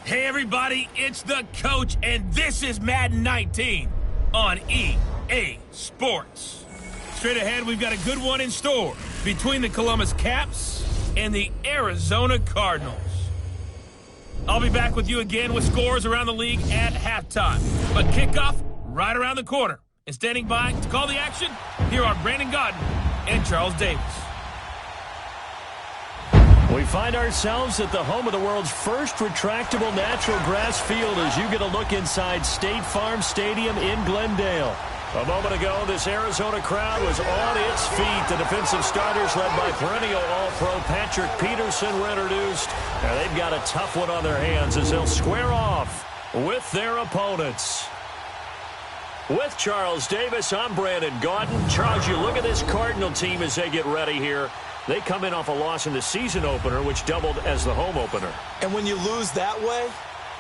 Hey everybody, it's the coach, and this is Madden 19 on EA Sports. Straight ahead, we've got a good one in store between the Columbus Caps and the Arizona Cardinals. I'll be back with you again with scores around the league at halftime. But kickoff right around the corner. And standing by to call the action, here are Brandon Godden and Charles Davis. We find ourselves at the home of the world's first retractable natural grass field as you get a look inside State Farm Stadium in Glendale. A moment ago, this Arizona crowd was on its feet. The defensive starters, led by perennial All-Pro Patrick Peterson, were introduced. Now they've got a tough one on their hands as they'll square off with their opponents. With Charles Davis, I'm Brandon Godden. Charles, you look at this Cardinal team as they get ready here. They come in off a loss in the season opener, which doubled as the home opener. And when you lose that way,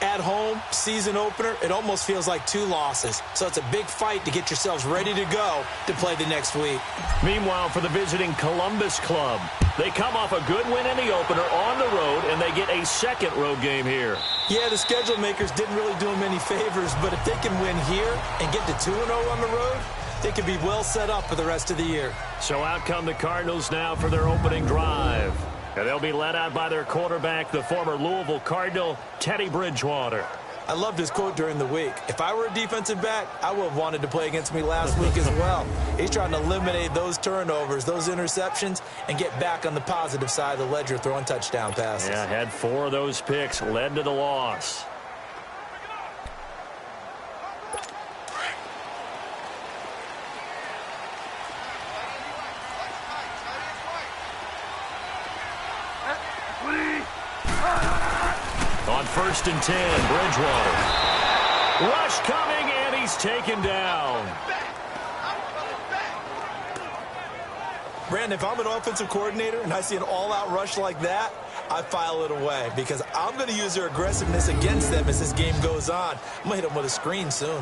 at home, season opener, it almost feels like two losses. So it's a big fight to get yourselves ready to go to play the next week. Meanwhile, for the visiting Columbus club, they come off a good win in the opener on the road, and they get a second road game here. Yeah, the schedule makers didn't really do them any favors, but if they can win here and get to 2-0 on the road, they could be well set up for the rest of the year. So out come the Cardinals now for their opening drive. And they'll be led out by their quarterback, the former Louisville Cardinal, Teddy Bridgewater. I loved his quote during the week. If I were a defensive back, I would have wanted to play against me last week as well. He's trying to eliminate those turnovers, those interceptions, and get back on the positive side of the ledger throwing touchdown passes. Yeah, had 4 of those picks, led to the loss. On 1st and 10, Bridgewater. Rush coming, and he's taken down. Brandon, if I'm an offensive coordinator and I see an all-out rush like that, I file it away because I'm going to use their aggressiveness against them as this game goes on. I'm going to hit them with a screen soon.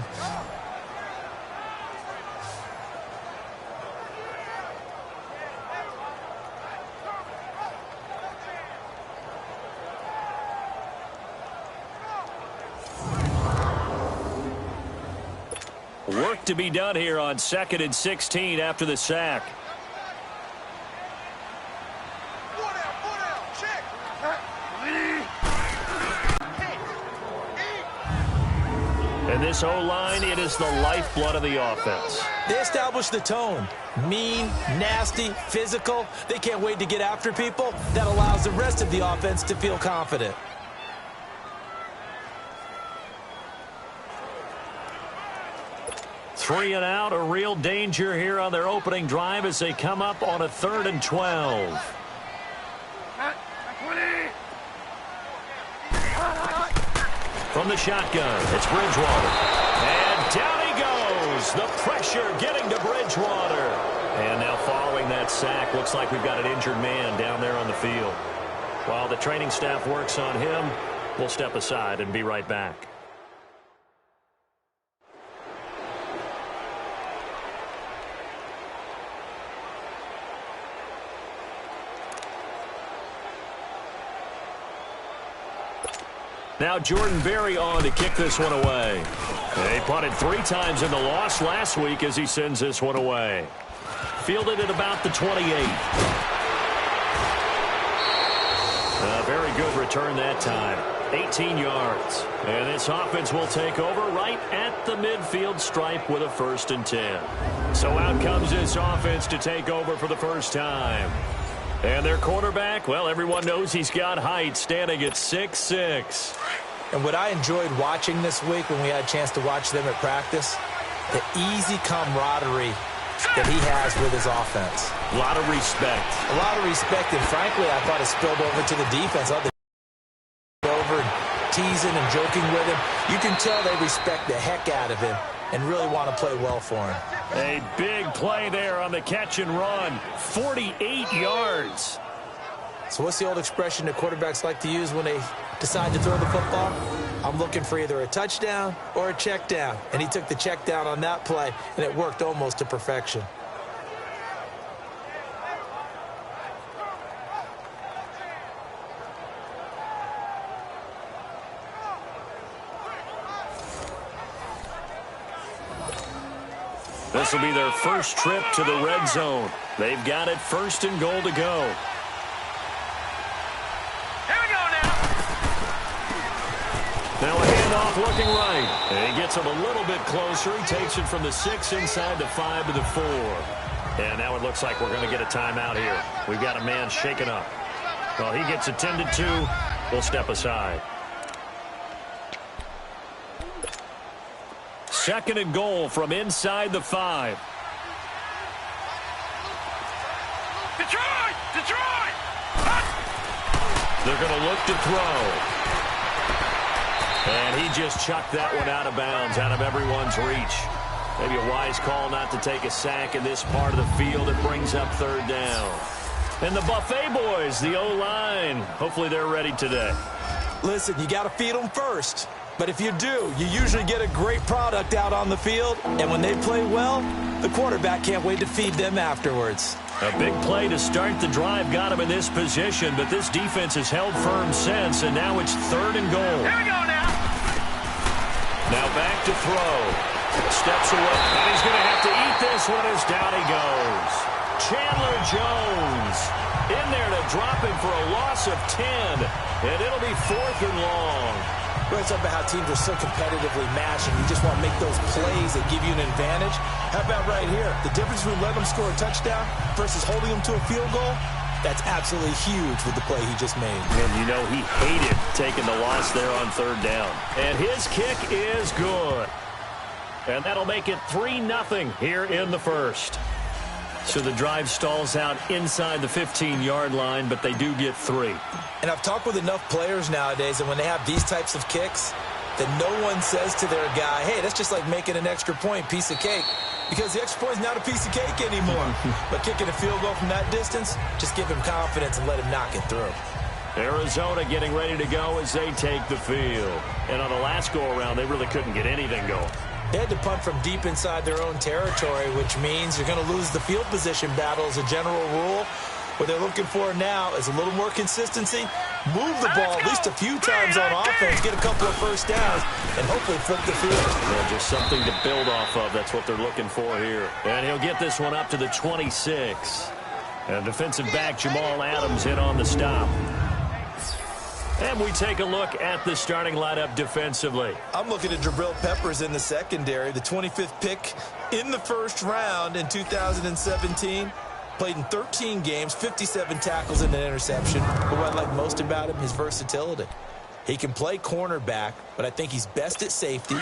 Work to be done here on 2nd and 16 after the sack. And this O-line, it is the lifeblood of the offense. They establish the tone. Mean, nasty, physical. They can't wait to get after people. That allows the rest of the offense to feel confident. Three and out, a real danger here on their opening drive as they come up on a 3rd and 12. From the shotgun, it's Bridgewater. And down he goes. The pressure getting to Bridgewater. And now following that sack, looks like we've got an injured man down there on the field. While the training staff works on him, we'll step aside and be right back. Now Jordan Berry on to kick this one away. They punted 3 times in the loss last week as he sends this one away. Fielded at about the 28. A very good return that time. 18 yards. And this offense will take over right at the midfield stripe with a 1st and 10. So out comes this offense to take over for the first time. And their quarterback, well, everyone knows he's got height, standing at 6'6". And what I enjoyed watching this week when we had a chance to watch them at practice, the easy camaraderie that he has with his offense. A lot of respect. A lot of respect, and frankly, I thought it spilled over to the defense. I thought they over and teasing and joking with him. You can tell they respect the heck out of him and really want to play well for him. A big play there on the catch and run. 48 yards. So what's the old expression that quarterbacks like to use when they decide to throw the football? I'm looking for either a touchdown or a check down. And he took the check down on that play, and it worked almost to perfection. This will be their first trip to the red zone. They've got it 1st and goal to go. Here we go now. Now a handoff looking right. And he gets him a little bit closer. He takes it from the 6 inside the 5 to the 4. And now it looks like we're going to get a timeout here. We've got a man shaken up. Well, he gets attended to. We'll step aside. 2nd and goal from inside the 5. Detroit! Detroit! They're going to look to throw. And he just chucked that one out of bounds, out of everyone's reach. Maybe a wise call not to take a sack in this part of the field. It brings up 3rd down. And the Buffet boys, the O-line, hopefully they're ready today. Listen, you got to feed them first. But if you do, you usually get a great product out on the field. And when they play well, the quarterback can't wait to feed them afterwards. A big play to start the drive got him in this position, but this defense has held firm since, and now it's 3rd and goal. Here we go now. Now back to throw. Steps away, and he's going to have to eat this one as down he goes. Chandler Jones in there to drop him for a loss of 10, and it'll be 4th and long. We're talking about how teams are so competitively matched, and you just want to make those plays that give you an advantage. How about right here? The difference between letting them score a touchdown versus holding them to a field goal, that's absolutely huge with the play he just made. And you know he hated taking the loss there on 3rd down. And his kick is good. And that'll make it 3-0 here in the 1st. So the drive stalls out inside the 15-yard line, but they do get 3. And I've talked with enough players nowadays, and when they have these types of kicks, that no one says to their guy, hey, that's just like making an extra point, piece of cake. because the extra point is not a piece of cake anymore. But kicking a field goal from that distance, just give him confidence and let him knock it through. Arizona getting ready to go as they take the field. And on the last go-around, they really couldn't get anything going. They had to punt from deep inside their own territory, which means you're going to lose the field position battle as a general rule. What they're looking for now is a little more consistency, move the ball at least a few times on offense, get a couple of first downs, and hopefully flip the field. Yeah, just something to build off of. That's what they're looking for here. And he'll get this one up to the 26. And defensive back Jamal Adams in on the stop. And we take a look at the starting lineup defensively. I'm looking at Jabril Peppers in the secondary, the 25th pick in the first round in 2017. Played in 13 games, 57 tackles and an interception. But what I like most about him, his versatility. He can play cornerback, but I think he's best at safety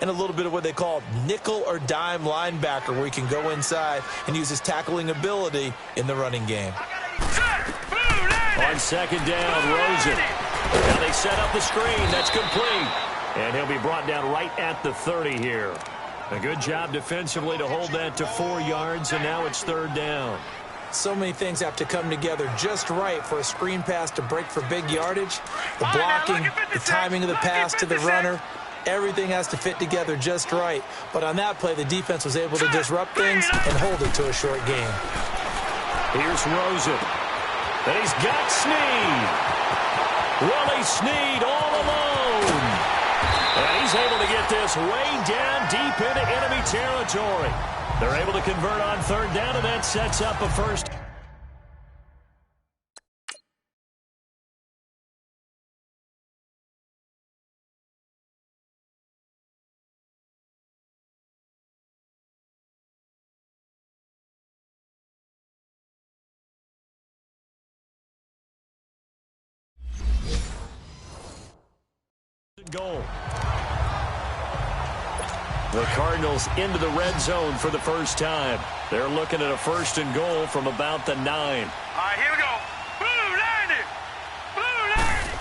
and a little bit of what they call nickel or dime linebacker, where he can go inside and use his tackling ability in the running game. On second down, Rosen. Now they set up the screen. That's complete. And he'll be brought down right at the 30 here. A good job defensively to hold that to 4 yards, and now it's third down. So many things have to come together just right for a screen pass to break for big yardage. The blocking, the timing of the pass to the runner, everything has to fit together just right. But on that play, the defense was able to disrupt things and hold it to a short game. Here's Rosen. And he's got Snead. Willie Snead all alone. And he's able to get this way down deep into enemy territory. They're able to convert on third down, and that sets up a first. Goal. The Cardinals into the red zone for the first time. They're looking at a first and goal from about the 9. All right, here we go. Blue landed. Blue landed.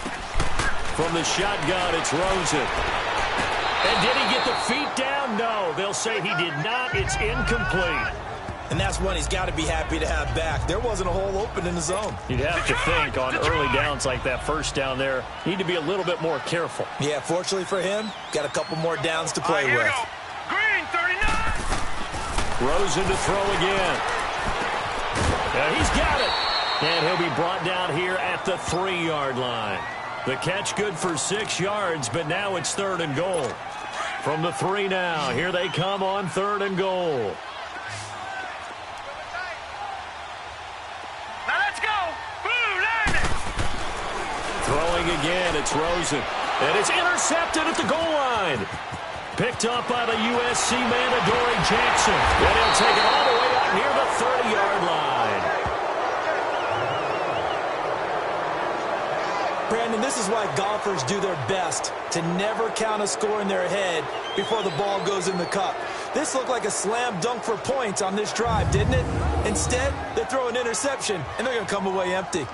From the shotgun, it's Rosen. And did he get the feet down? No, they'll say he did not. It's incomplete. And that's one he's got to be happy to have back. There wasn't a hole open in the zone. You'd have to think on early downs like that first down there, need to be a little bit more careful. Yeah, fortunately for him, got a couple more downs to play with. Green 39. Rosen to throw again. And he's got it. And he'll be brought down here at the 3-yard line. The catch good for 6 yards, but now it's third and goal. From the 3 now, here they come on third and goal. Throwing again, it's Rosen. And it's intercepted at the goal line. Picked up by the USC man, Adoree Jackson. And he'll take it all the way out near the 30-yard line. Brandon, this is why golfers do their best to never count a score in their head before the ball goes in the cup. This looked like a slam dunk for points on this drive, didn't it? Instead, they throw an interception, and they're going to come away empty.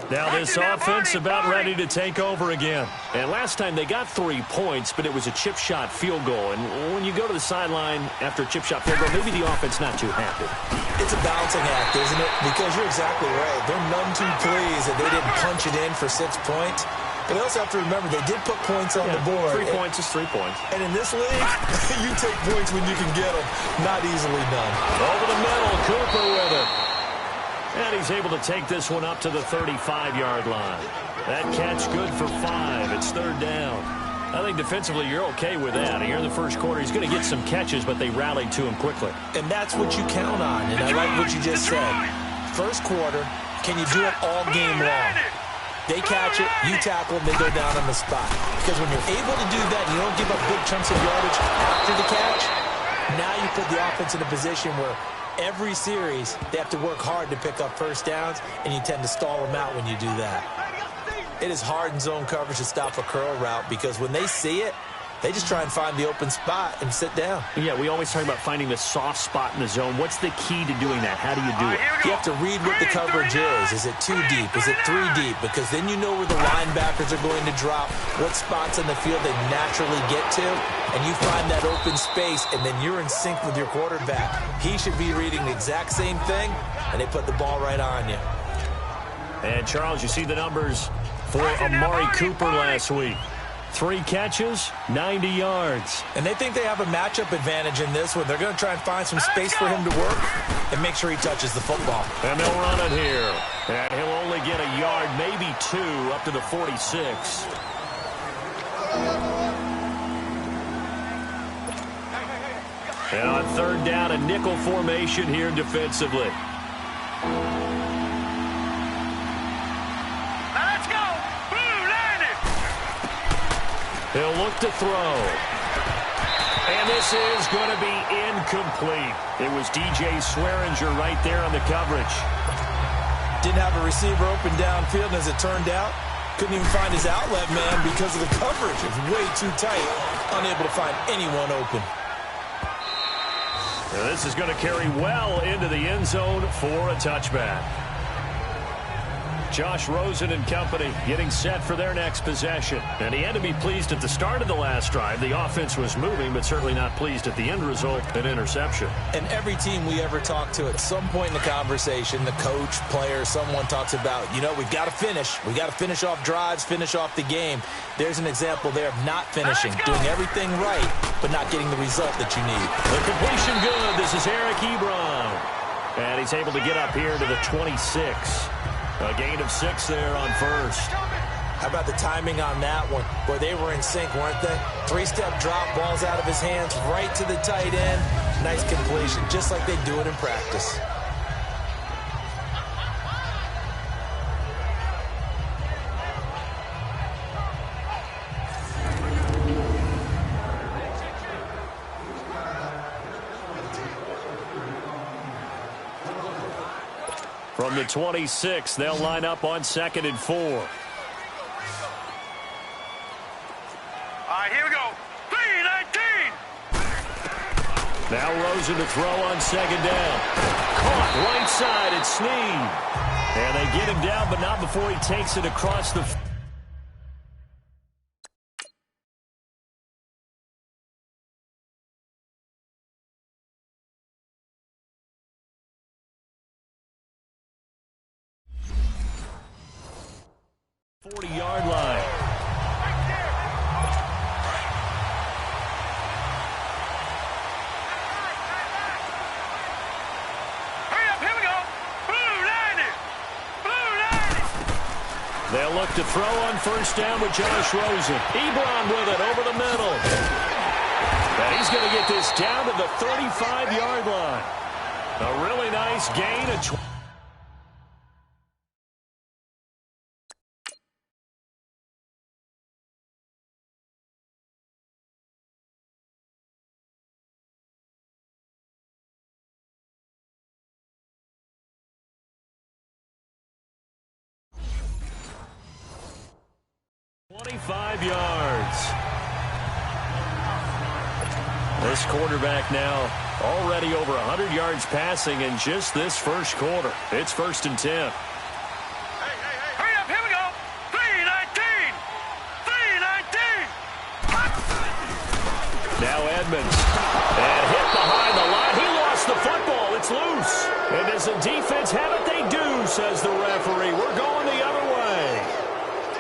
Now this offense about ready to take over again. And last time they got 3 points, but it was a chip shot field goal. And when you go to the sideline after a chip shot field goal, maybe the offense not too happy. It's a balancing act, isn't it? Because you're exactly right. They're none too pleased that they didn't punch it in for 6 points. But they also have to remember they did put points on the board. 3 points is 3 points. And in this league, you take points when you can get them. Not easily done. Over the middle, Cooper with it. And he's able to take this one up to the 35-yard line. That catch good for 5. It's third down. I think defensively you're okay with that. Here in the first quarter, he's going to get some catches, but they rallied to him quickly. And that's what you count on. And I like what you just said. First quarter, can you do it all game long? They catch it, you tackle them, they go down on the spot. Because when you're able to do that, you don't give up big chunks of yardage after the catch, now you put the offense in a position where every series, they have to work hard to pick up first downs, and you tend to stall them out when you do that. It is hard in zone coverage to stop a curl route because when they see it, They just try and find the open spot and sit down. Yeah, we always talk about finding the soft spot in the zone. What's the key to doing that? How do you do it? You have to read what the coverage is. Is it 2 deep? Is it 3 deep? Because then you know where the linebackers are going to drop, what spots on the field they naturally get to, and you find that open space, and then you're in sync with your quarterback. He should be reading the exact same thing, and they put the ball right on you. And, Charles, you see the numbers for Amari Cooper last week. 3 catches, 90 yards. And they think they have a matchup advantage in this one. They're going to try and find some space for him to work and make sure he touches the football. And they'll run it here. And he'll only get a yard, maybe 2, up to the 46. And on 3rd down, a nickel formation here defensively. He'll look to throw. And this is going to be incomplete. It was DJ Swearinger right there on the coverage. Didn't have a receiver open downfield, and as it turned out, couldn't even find his outlet man because of the coverage. It was way too tight, unable to find anyone open. Now this is going to carry well into the end zone for a touchback. Josh Rosen and company getting set for their next possession. And he had to be pleased at the start of the last drive. The offense was moving, but certainly not pleased at the end result, an interception. And every team we ever talk to, at some point in the conversation, the coach, player, someone talks about, you know, we've got to finish. We've got to finish off drives, finish off the game. There's an example there of not finishing, doing everything right, but not getting the result that you need. The completion good. This is Eric Ebron. And he's able to get up here to the 26. A gain of 6 there on 1st. How about the timing on that one? Boy, they were in sync, weren't they? 3-step drop, balls out of his hands, right to the tight end. Nice completion, just like they do it in practice. From the 26, they'll line up on 2nd and 4. All right, here we go. 3-19. Now Rosen to throw on 2nd down. Caught right side at Snead. And they get him down, but not before he takes it across the... ...40-yard line. Hurry up, here we go. Blue 90. Blue 90. They'll look to throw on 1st down with Josh Rosen. Ebron with it over the middle. And he's going to get this down to the 35-yard line. A really nice gain of 25 yards. This quarterback now already over 100 yards passing in just this first quarter. It's 1st and 10. Hurry up, here we go. 3-19. 3-19. Now Edmonds. And hit behind the line. He lost the football. It's loose. And does the defense have it? They do, says the referee. We're going the other way.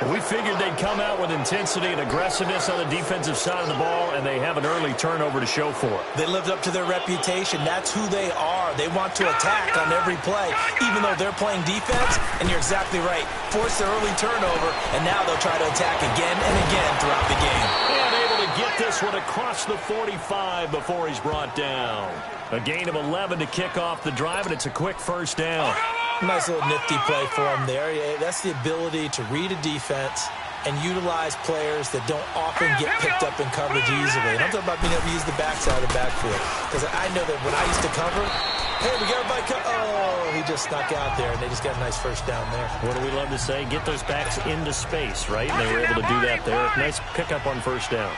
We figured they'd come out with intensity and aggressiveness on the defensive side of the ball, and they have an early turnover to show for it. They lived up to their reputation. That's who they are. They want to attack on every play, even though they're playing defense. And you're exactly right. Force the early turnover, and now they'll try to attack again and again throughout the game. And able to get this one across the 45 before he's brought down. A gain of 11 to kick off the drive, and it's a quick 1st down. Nice little nifty play for him there. That's the ability to read a defense and utilize players that don't often get picked up in coverage easily. And I'm talking about being able to use the backside of the backfield. Because I know that when I used to cover, hey, we got everybody oh, he just snuck out there, and they just got a nice 1st down there. What do we love to say? Get those backs into space, right? And they were able to do that there. Nice pickup on 1st down.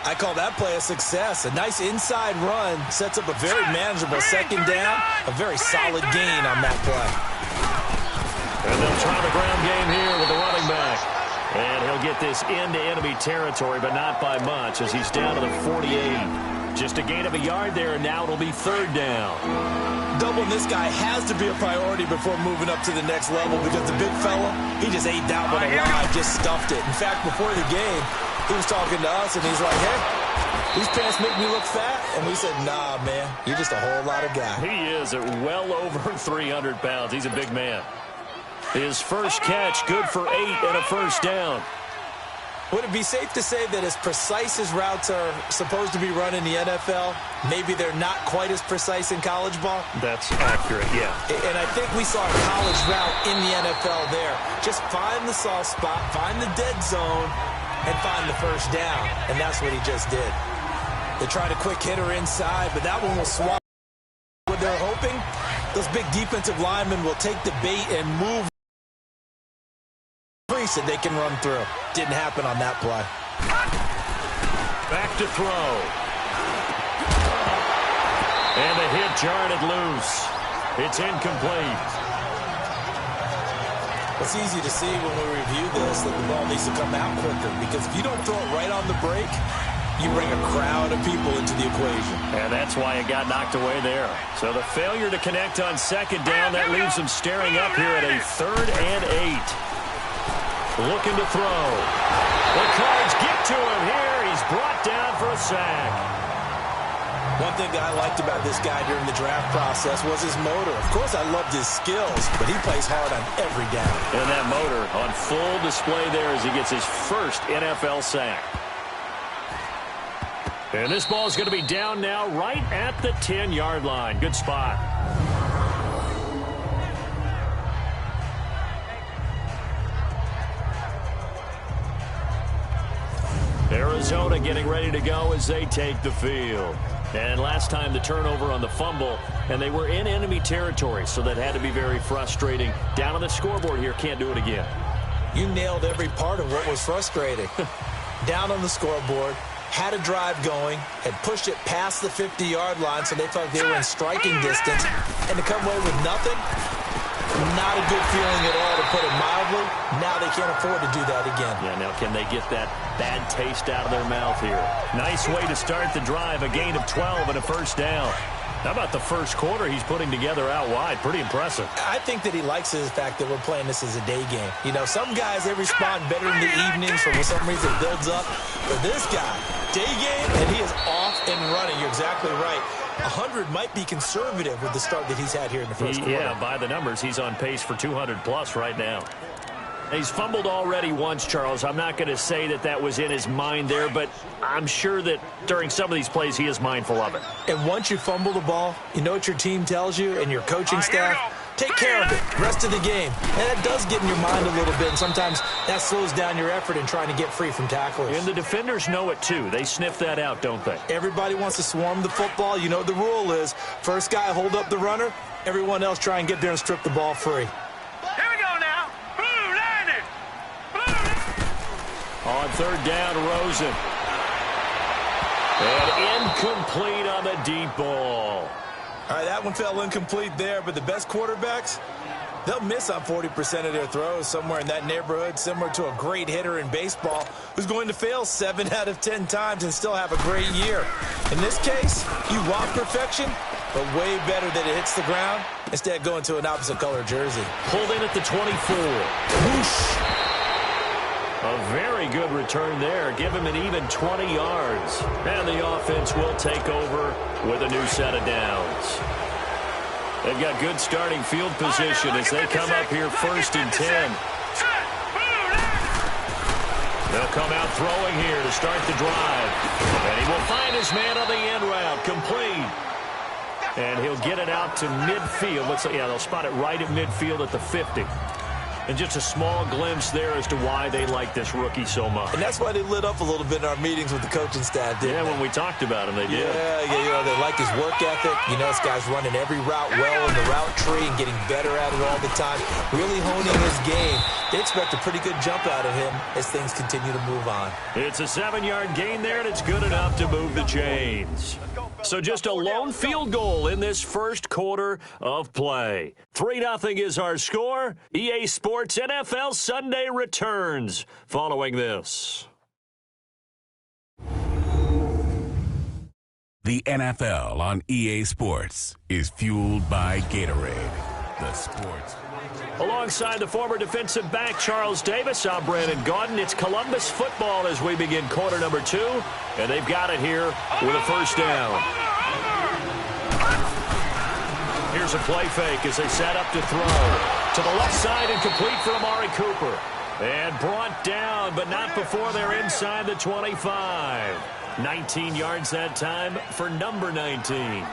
I call that play a success. A nice inside run sets up a very manageable second down. A very solid gain on that play. And they'll try the ground game here with the running back. And he'll get this into enemy territory, but not by much as he's down to the 48. Just a gain of a yard there, and now it'll be third down. Doubling this guy has to be a priority before moving up to the next level because the big fella, he just ate that one alive, just stuffed it. In fact, before the game, he was talking to us, and he's like, hey, these pants make me look fat. And we said, nah, man, you're just a whole lot of guy. He is at well over 300 pounds. He's a big man. His first catch, good for 8 and a first down. Would it be safe to say that as precise as routes are supposed to be run in the NFL, maybe they're not quite as precise in college ball? That's accurate, yeah. And I think we saw a college route in the NFL there. Just find the soft spot, find the dead zone, and find the first down. And that's what he just did. They tried a quick hitter inside, but that one will swallow. What they're hoping, those big defensive linemen will take the bait and move that they can run through. Didn't happen on that play. Back to throw. And the hit jarred it loose. It's incomplete. It's easy to see when we review this that the ball needs to come out quicker because if you don't throw it right on the break, you bring a crowd of people into the equation. And that's why it got knocked away there. So the failure to connect on second down, that leaves him staring up here at a 3rd and 8. Looking to throw. The Cards get to him here. He's brought down for a sack. One thing that I liked about this guy during the draft process was his motor. Of course, I loved his skills, but he plays hard on every down. And that motor on full display there as he gets his first NFL sack. And this ball is going to be down now right at the 10-yard line. Good spot. Arizona getting ready to go as they take the field. And last time the turnover on the fumble, and they were in enemy territory, so that had to be very frustrating. Down on the scoreboard here, can't do it again. You nailed every part of what was frustrating. Down on the scoreboard, had a drive going, had pushed it past the 50-yard line, so they felt they were in striking distance, and to come away with nothing, not a good feeling at all, to put it mildly. Now they can't afford to do that again. Yeah, now can they get that bad taste out of their mouth here? Nice way to start the drive, a gain of 12 and a first down. How about the first quarter he's putting together out wide? Pretty impressive. I think that he likes the fact that we're playing this as a day game. You know, some guys, they respond better in the evenings for some reason it builds up. But this guy, day game, and he is off and running. You're exactly right. 100 might be conservative with the start that he's had here in the first quarter. Yeah, by the numbers, he's on pace for 200-plus right now. He's fumbled already once, Charles. I'm not going to say that that was in his mind there, but I'm sure that during some of these plays he is mindful of it. And once you fumble the ball, you know what your team tells you and your coaching staff? Take care of it rest of the game. And that does get in your mind a little bit, and sometimes that slows down your effort in trying to get free from tacklers. And the defenders know it, too. They sniff that out, don't they? Everybody wants to swarm the football. You know what the rule is. First guy hold up the runner. Everyone else try and get there and strip the ball free. Here we go now. Blue line it. On third down, Rosen. And incomplete on the deep ball. All right, that one fell incomplete there, but the best quarterbacks, they'll miss on 40% of their throws, somewhere in that neighborhood, similar to a great hitter in baseball who's going to fail 7 out of 10 times and still have a great year. In this case, you want perfection, but way better that it hits the ground instead of going to an opposite color jersey. Pulled in at the 24. Whoosh. A very good return there. Give him an even 20 yards. And the offense will take over with a new set of downs. They've got good starting field position as they come up here first and 10. They'll come out throwing here to start the drive. And he will find his man on the end route. Complete. And he'll get it out to midfield. Let's see, yeah, they'll spot it right at midfield at the 50. And just a small glimpse there as to why they like this rookie so much. And that's why they lit up a little bit in our meetings with the coaching staff, didn't they? When we talked about him, they did. Yeah, they like his work ethic. This guy's running every route well in the route tree and getting better at it all the time, really honing his game. They expect a pretty good jump out of him as things continue to move on. It's a 7-yard gain there, and it's good enough to move the chains. So just a lone field goal in this first quarter of play. 3-0 is our score. EA Sports NFL Sunday returns following this. The NFL on EA Sports is fueled by Gatorade, the sports. Alongside the former defensive back Charles Davis, I'm Brandon Gaudin. It's Columbus football as we begin quarter number 2, and they've got it here with a first down. Here's a play fake as they set up to throw. To the left side and complete for Amari Cooper. And brought down, but not before they're inside the 25. 19 yards that time for number 19.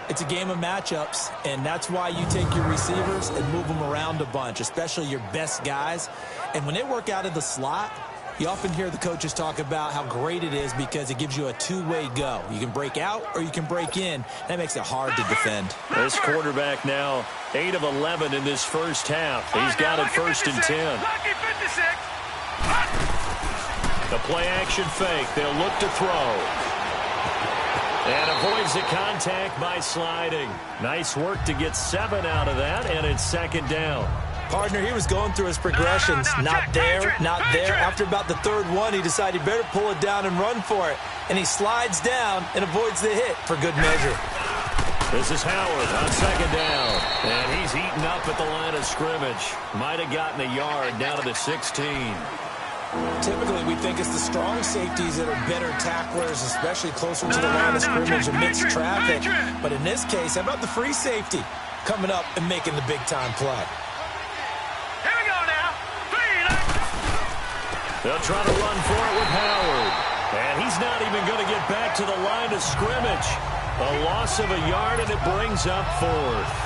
It's a game of matchups, and that's why you take your receivers and move them around a bunch, especially your best guys. And when they work out of the slot, you often hear the coaches talk about how great it is because it gives you a two-way go. You can break out or you can break in. That makes it hard to defend. This quarterback now 8 of 11 in this first half. He's got it first and 10. The play-action fake. They'll look to throw. And avoids the contact by sliding. Nice work to get 7 out of that, and it's second down. Partner, he was going through his progressions. Not there, not there. After about the third one, he decided he better pull it down and run for it. And he slides down and avoids the hit for good measure. This is Howard on second down. And he's eaten up at the line of scrimmage. Might have gotten a yard down to the 16. Typically, we think it's the strong safeties that are better tacklers, especially closer to the line of scrimmage amidst traffic. But in this case, how about the free safety coming up and making the big-time play? Here we go now. They'll try to run for it with Howard. And he's not even going to get back to the line of scrimmage. A loss of a yard, and it brings up 4th.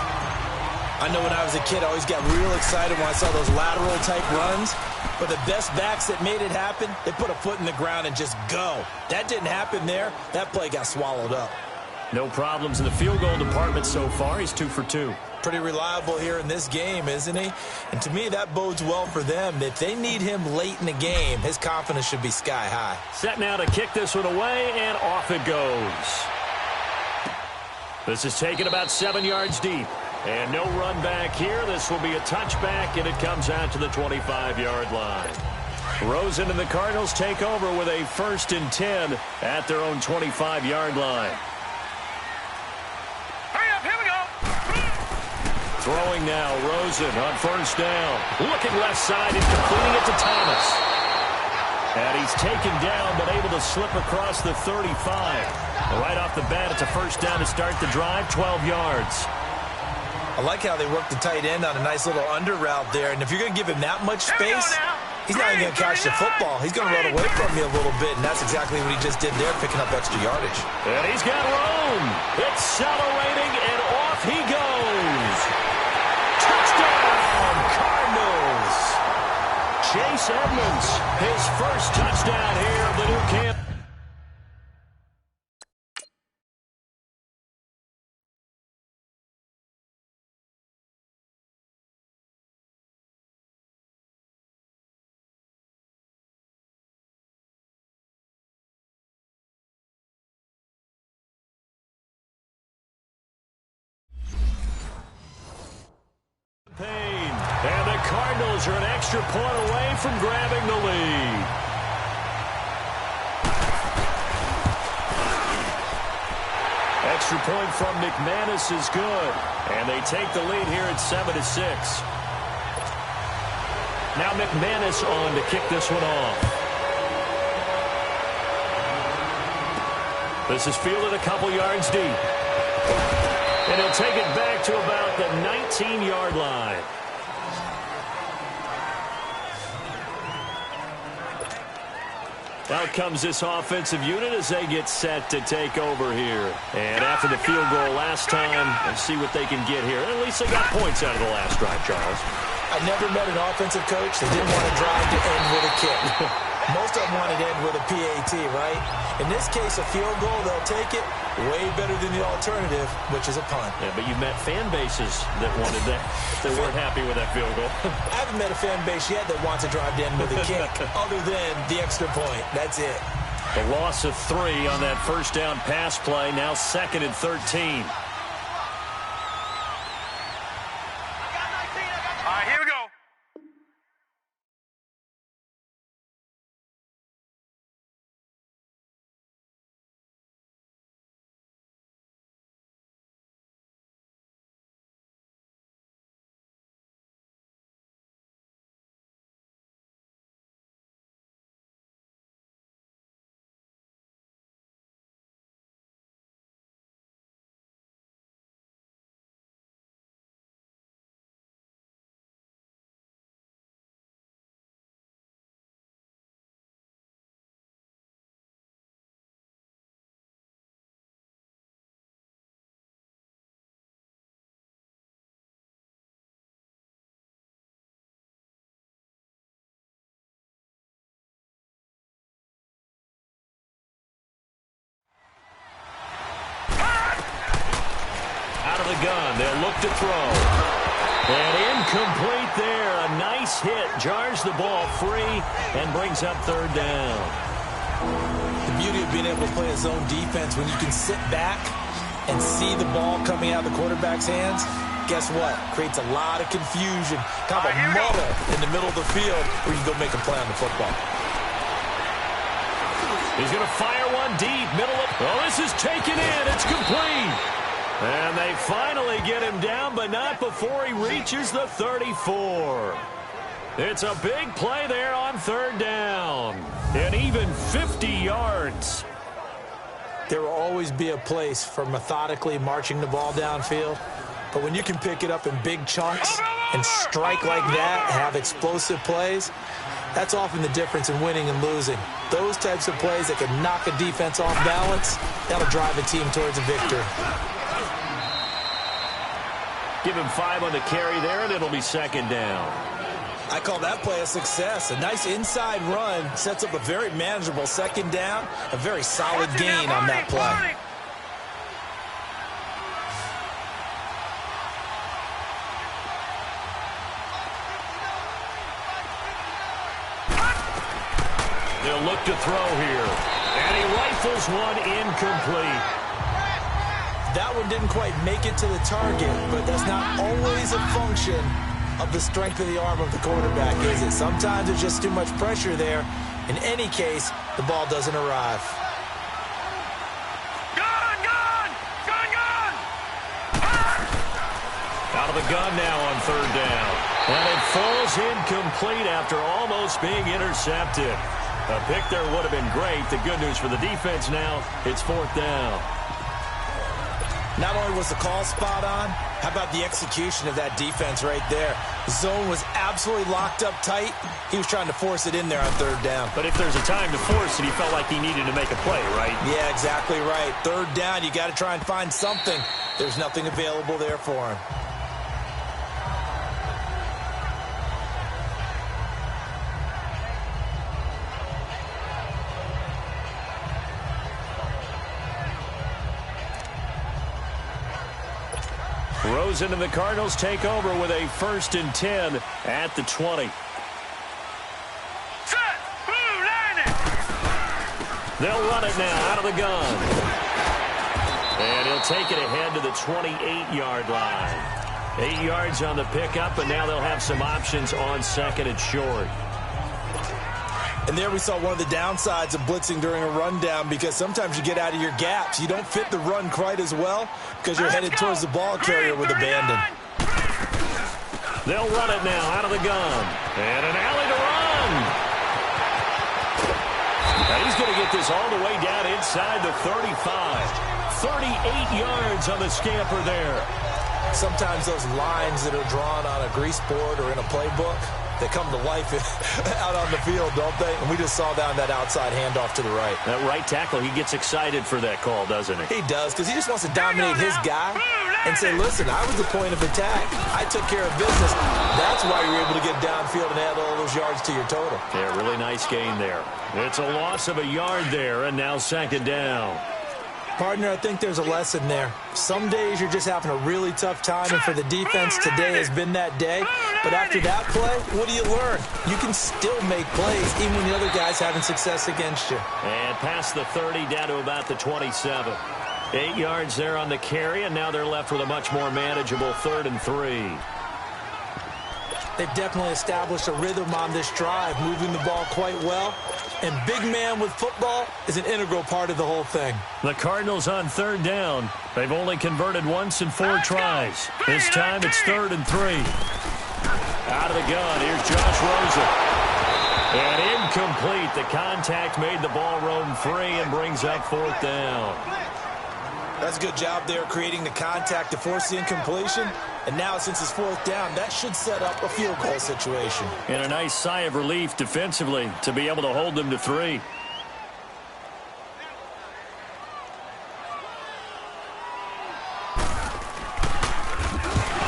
I know when I was a kid, I always got real excited when I saw those lateral-type runs. But the best backs that made it happen, they put a foot in the ground and just go. That didn't happen there. That play got swallowed up. No problems in the field goal department so far. He's 2 for 2. Pretty reliable here in this game, isn't he? And to me, that bodes well for them. If they need him late in the game, his confidence should be sky high. Set now to kick this one away, and off it goes. This is taken about 7 yards deep. And no run back here. This will be a touchback, and it comes out to the 25-yard line. Rosen and the Cardinals take over with a 1st and 10 at their own 25-yard line. Hurry up, here we go. Throwing now, Rosen on first down. Looking left side and completing it to Thomas. And he's taken down but able to slip across the 35. Right off the bat, it's a first down to start the drive, 12 yards. I like how they work the tight end on a nice little under route there. And if you're going to give him that much space, he's not even going to catch the football. He's going to run away from you a little bit, and that's exactly what he just did there, picking up extra yardage. And he's got room. Accelerating, and off he goes. Touchdown, Cardinals. Chase Edmonds, his first touchdown here of the new camp. And the Cardinals are an extra point away from grabbing the lead. Extra point from Mcmanus is good. And they take the lead here at 7-6. Now Mcmanus on to kick this one off. This is fielded a couple yards deep. And he'll take it back to about the 19-yard line. Out comes this offensive unit as they get set to take over here. And after the field goal last time, let's see what they can get here. At least they got points out of the last drive, Charles. I never met an offensive coach that didn't want to drive to end with a kick. Most of them wanted to end with a PAT, right? In this case, a field goal, they'll take it. Way better than the alternative, which is a punt. Yeah, but you met fan bases that wanted that. They weren't happy with that field goal. I haven't met a fan base yet that wants to drive to end with a kick, other than the extra point. That's it. The loss of 3 on that first down pass play, now 2nd and 13. All right, here we go. Out of the gun, they'll look to throw. And incomplete there. A nice hit. Jars the ball free and brings up 3rd down. The beauty of being able to play a zone defense, when you can sit back and see the ball coming out of the quarterback's hands, guess what? Creates a lot of confusion. Kind of a muddle in the middle of the field where you can go make a play on the football. He's going to fire one deep. Middle of... Oh, this is taken in. It's complete. And they finally get him down, but not before he reaches the 34. It's a big play there on 3rd down. And even 50 yards. There will always be a place for methodically marching the ball downfield. But when you can pick it up in big chunks and strike like that, have explosive plays, that's often the difference in winning and losing. Those types of plays that can knock a defense off balance, that'll drive a team towards a victory. Give him 5 on the carry there, and it'll be 2nd down. I call that play a success. A nice inside run sets up a very manageable 2nd down, a very solid gain on that play. They'll look to throw here. And he rifles one incomplete. That one didn't quite make it to the target, but that's not always a function of the strength of the arm of the quarterback, is it? Sometimes there's just too much pressure there. In any case, the ball doesn't arrive. Gun! Out of the gun now on 3rd down. And it falls incomplete after almost being intercepted. A pick there would have been great. The good news for the defense now, it's 4th down. Not only was the call spot on, how about the execution of that defense right there? The zone was absolutely locked up tight. He was trying to force it in there on 3rd down. But if there's a time to force it, he felt like he needed to make a play, right? Yeah, exactly right. 3rd down, you got to try and find something. There's nothing available there for him. Rosen and the Cardinals take over with a 1st and 10 at the 20. Set! Blue landing! They'll run it now out of the gun. And he'll take it ahead to the 28-yard line. 8 yards on the pickup, and now they'll have some options on 2nd and short. And there we saw one of the downsides of blitzing during a rundown, because sometimes you get out of your gaps. You don't fit the run quite as well because you're headed towards the ball carrier with abandon. They'll run it now out of the gun. And an alley to run. And he's going to get this all the way down inside the 35. 38 yards on the scamper there. Sometimes those lines that are drawn on a grease board or in a playbook, they come to life out on the field, don't they? And we just saw down that outside handoff to the right. That right tackle, he gets excited for that call, doesn't he? He does, because he just wants to dominate his guy. and say, listen, I was the point of attack. I took care of business. That's why you're able to get downfield and add all those yards to your total. Yeah, really nice gain there. It's a loss of a yard there, and now second down. Partner, I think there's a lesson there. Some days you're just having a really tough time, and for the defense, today has been that day. But after that play, what do you learn? You can still make plays even when the other guy's having success against you. And past the 30, down to about the 27. 8 yards there on the carry, and now they're left with a much more manageable 3rd and 3. They've definitely established a rhythm on this drive, moving the ball quite well. And big man with football is an integral part of the whole thing. The Cardinals on 3rd down. They've only converted once in 4 tries. This time it's 3rd and 3. Out of the gun, here's Josh Rosen. And incomplete. The contact made the ball roam free and brings up 4th down. That's a good job there creating the contact to force the incompletion. And now since it's 4th down, that should set up a field goal situation. And a nice sigh of relief defensively to be able to hold them to 3.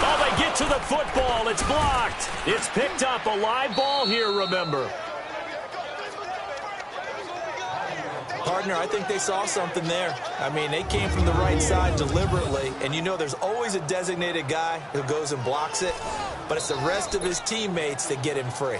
Oh, they get to the football. It's blocked. It's picked up. A live ball here, remember. Partner, I think they saw something there. I mean, they came from the right side deliberately, and you know there's always a designated guy who goes and blocks it, but it's the rest of his teammates that get him free.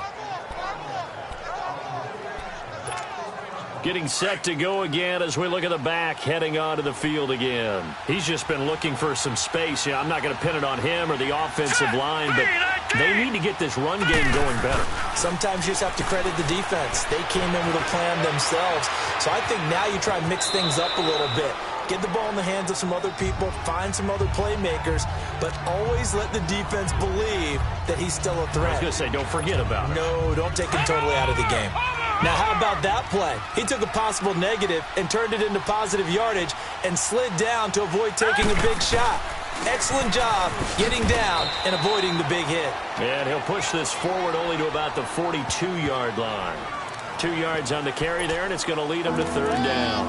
Getting set to go again as we look at the back heading onto the field again. He's just been looking for some space. Yeah, I'm not going to pin it on him or the offensive line, but they need to get this run game going better. Sometimes you just have to credit the defense. They came in with a plan themselves. So I think now you try and mix things up a little bit. Get the ball in the hands of some other people, find some other playmakers, but always let the defense believe that he's still a threat. I was going to say, don't forget about it. No, don't take him totally out of the game. Now, how about that play? He took a possible negative and turned it into positive yardage and slid down to avoid taking a big shot. Excellent job getting down and avoiding the big hit. And he'll push this forward only to about the 42-yard line. 2 yards on the carry there, and it's going to lead him to 3rd down.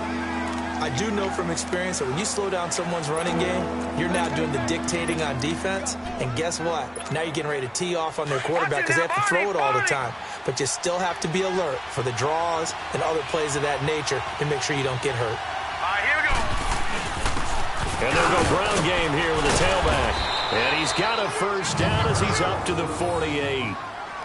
I do know from experience that when you slow down someone's running game, you're now doing the dictating on defense. And guess what? Now you're getting ready to tee off on their quarterback because they have to throw it all the time. But you still have to be alert for the draws and other plays of that nature to make sure you don't get hurt. All right, here we go. And they'll go ground game here with the tailback. And he's got a 1st down as he's up to the 48.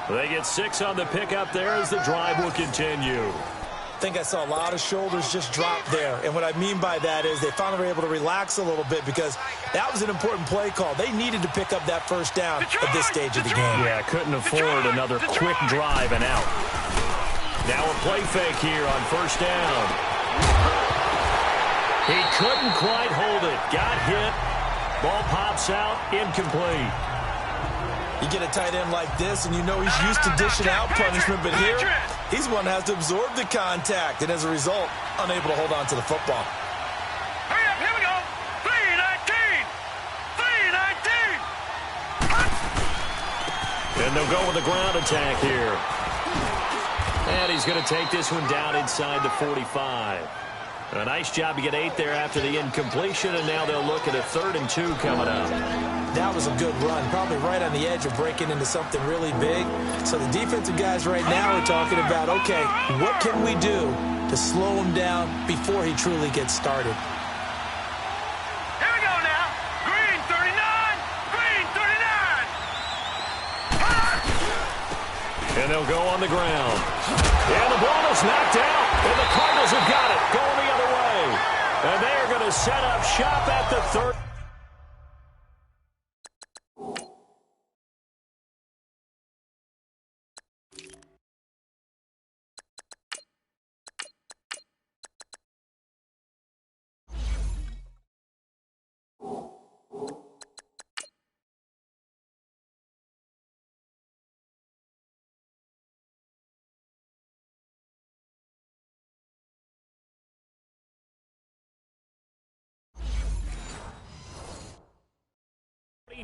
They get 6 on the pickup there as the drive will continue. I think I saw a lot of shoulders just drop there. And what I mean by that is they finally were able to relax a little bit because that was an important play call. They needed to pick up that 1st down at this stage of the game. Yeah, couldn't afford another quick drive and out. Now a play fake here on 1st down. He couldn't quite hold it. Got hit. Ball pops out. Incomplete. You get a tight end like this, and you know he's used to dishing out punishment, but here, he's one that has to absorb the contact, and as a result, unable to hold on to the football. Hurry up, here we go. 3-19. 3-19. And they'll go with a ground attack here. And he's going to take this one down inside the 45. A nice job to get 8 there after the incompletion, and now they'll look at a 3rd and 2 coming up. That was a good run, probably right on the edge of breaking into something really big. So the defensive guys right now are talking about, okay, what can we do to slow him down before he truly gets started? Here we go now. Green 39. Green 39. And they'll go on the ground. And the ball is knocked out. And the Cardinals have got it. Going the other way. And they are going to set up shop at the 3rd.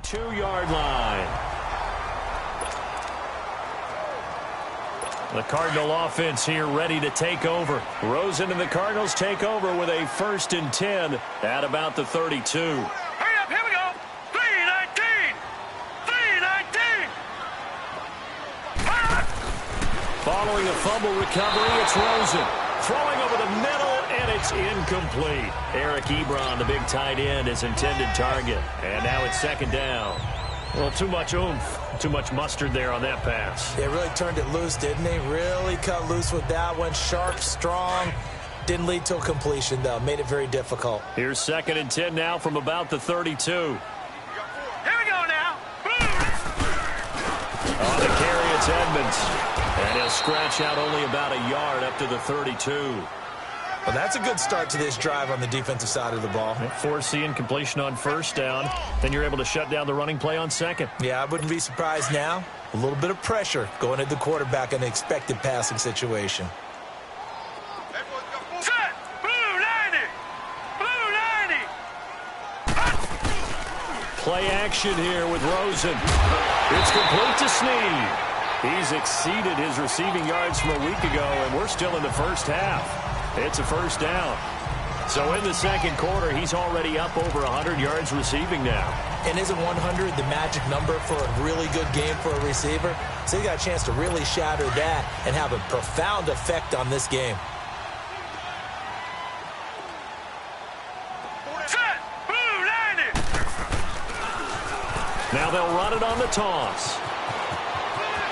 Two-yard line. The Cardinal offense here ready to take over. Rosen and the Cardinals take over with a 1st and 10 at about the 32. Hurry up, here we go. Following a fumble recovery, it's Rosen. Throwing over the middle, and it's incomplete. Eric Ebron, the big tight end, his intended target. And now it's second down. Well, too much oomph, too much mustard there on that pass. They really turned it loose, didn't they? Really cut loose with that one. Sharp, strong. Didn't lead to a completion, though. Made it very difficult. Here's 2nd and 10 now from about the 32. Here we go now. On the carry, it's Edmonds. And he'll scratch out only about a yard up to the 32. Well, that's a good start to this drive on the defensive side of the ball. Force the incompletion on first down. Then you're able to shut down the running play on second. Yeah, I wouldn't be surprised now. A little bit of pressure going at the quarterback in an expected passing situation. Set. Blue 90. Blue 90. Play action here with Rosen. It's complete to Snead. He's exceeded his receiving yards from a week ago, and we're still in the first half. It's a first down. So in the second quarter, he's already up over 100 yards receiving now. And isn't 100 the magic number for a really good game for a receiver? So he got a chance to really shatter that and have a profound effect on this game. Set. Blue 90. Now they'll run it on the toss.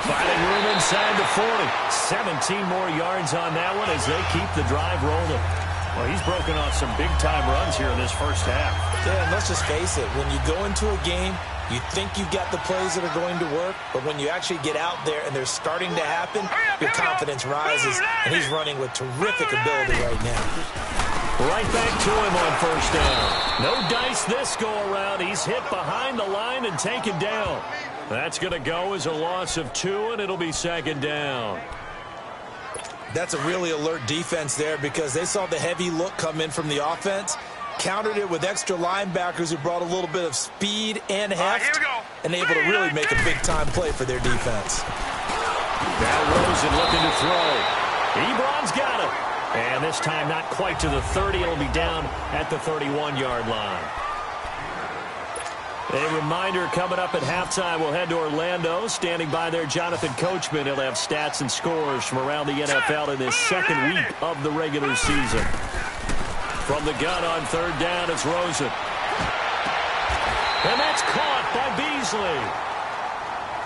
Finding room inside the 40. 17 more yards on that one as they keep the drive rolling. Well, he's broken off some big-time runs here in this first half. Yeah, and let's just face it. When you go into a game, you think you've got the plays that are going to work, but when you actually get out there and they're starting to happen, your confidence rises, and he's running with terrific ability right now. Right back to him on first down. No dice this go-around. He's hit behind the line and taken down. That's going to go as a loss of 2, and it'll be second down. That's a really alert defense there because they saw the heavy look come in from the offense, countered it with extra linebackers who brought a little bit of speed and heft, and able to really make a big-time play for their defense. Now Rosen looking to throw. Ebron's got it. And this time not quite to the 30. It'll be down at the 31-yard line. A reminder coming up at halftime, we'll head to Orlando. Standing by there, Jonathan Coachman. He'll have stats and scores from around the NFL in this second week of the regular season. From the gun on third down, it's Rosen. And that's caught by Beasley.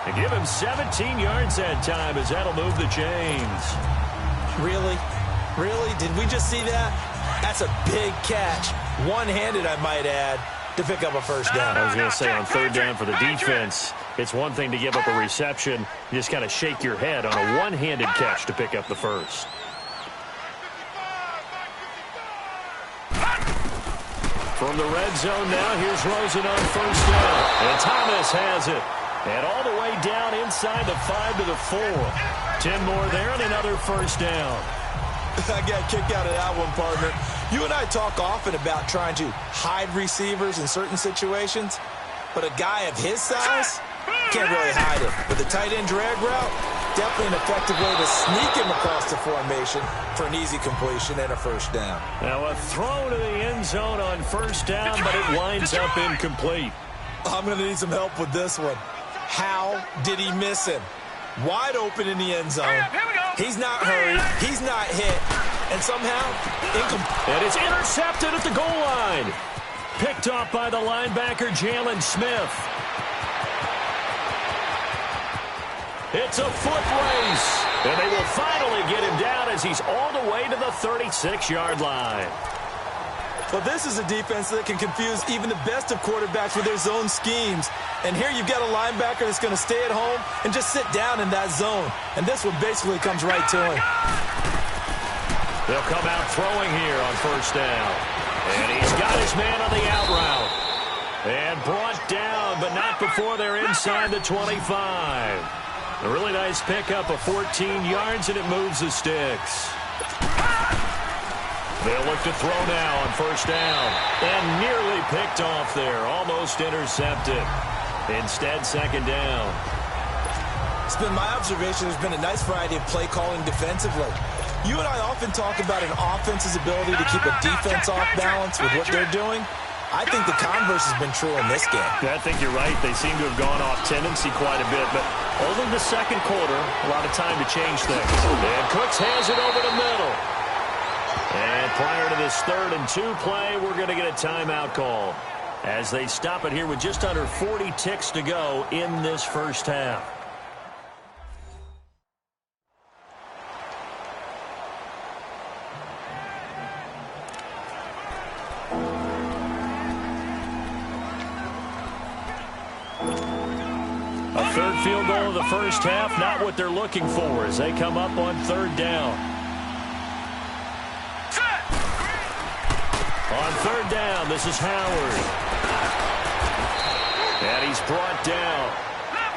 And give him 17 yards that time as that'll move the chains. Really? Really? Did we just see that? That's a big catch. One-handed, I might add, to pick up a first down. I was going to say on third down for the defense, it's one thing to give up a reception. You just kind of shake your head on a one-handed catch to pick up the first. From the red zone now, here's Rosen on first down. And Thomas has it. And all the way down inside the 5 to the 4. 10 more there and another first down. I got a kick out of that one, partner. You and I talk often about trying to hide receivers in certain situations, but a guy of his size can't really hide him. With the tight end drag route, definitely an effective way to sneak him across the formation for an easy completion and a first down. Now a throw to the end zone on first down, but it winds up incomplete. I'm going to need some help with this one. How did he miss him? Wide open in the end zone. He's not hurried. He's not hit. And somehow, incomplete. And it's intercepted at the goal line. Picked off by the linebacker, Jalen Smith. It's a foot race. And they will finally get him down as he's all the way to the 36-yard line. Well, this is a defense that can confuse even the best of quarterbacks with their zone schemes. And here you've got a linebacker that's going to stay at home and just sit down in that zone. And this one basically comes right to him. They'll come out throwing here on first down. And he's got his man on the out route. And brought down, but not before they're inside the 25. A really nice pickup of 14 yards, and it moves the sticks. They'll look to throw now on first down. And nearly picked off there. Almost intercepted. Instead, second down. It's been my observation there's been a nice variety of play calling defensively. You and I often talk about an offense's ability to keep a defense off balance with what they're doing. I think the converse has been true in this game. I think you're right. They seem to have gone off tendency quite a bit, but Only the second quarter, a lot of time to change things. And Cooks has it over the middle. And prior to this 3rd and 2 play, we're going to get a timeout call as they stop it here with just under 40 ticks to go in this first half. A third field goal of the first half, not what they're looking for as they come up on 3rd down. On 3rd down, this is Howard. And he's brought down.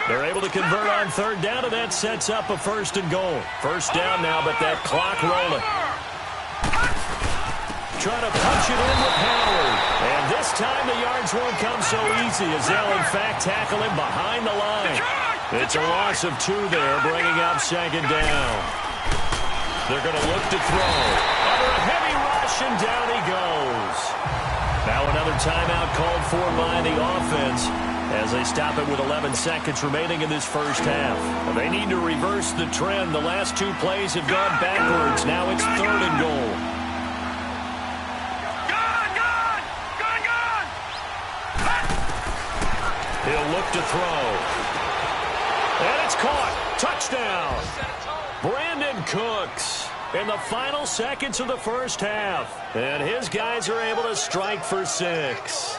They're able to convert on 3rd down, and that sets up a 1st and goal. 1st down now, but that clock rolling. Trying to punch it in with Howard. And this time the yards won't come so easy as they'll, in fact, tackle him behind the line. It's a loss of 2 there, bringing up 2nd down. They're going to look to throw. Under a heavy rush, and down he goes. Now another timeout called for by the offense as they stop it with 11 seconds remaining in this first half. They need to reverse the trend. The last 2 plays have gone backwards. Now it's 3rd and goal. He'll look to throw. And it's caught. Touchdown. Brandon Cooks in the final seconds of the first half. And his guys are able to strike for 6.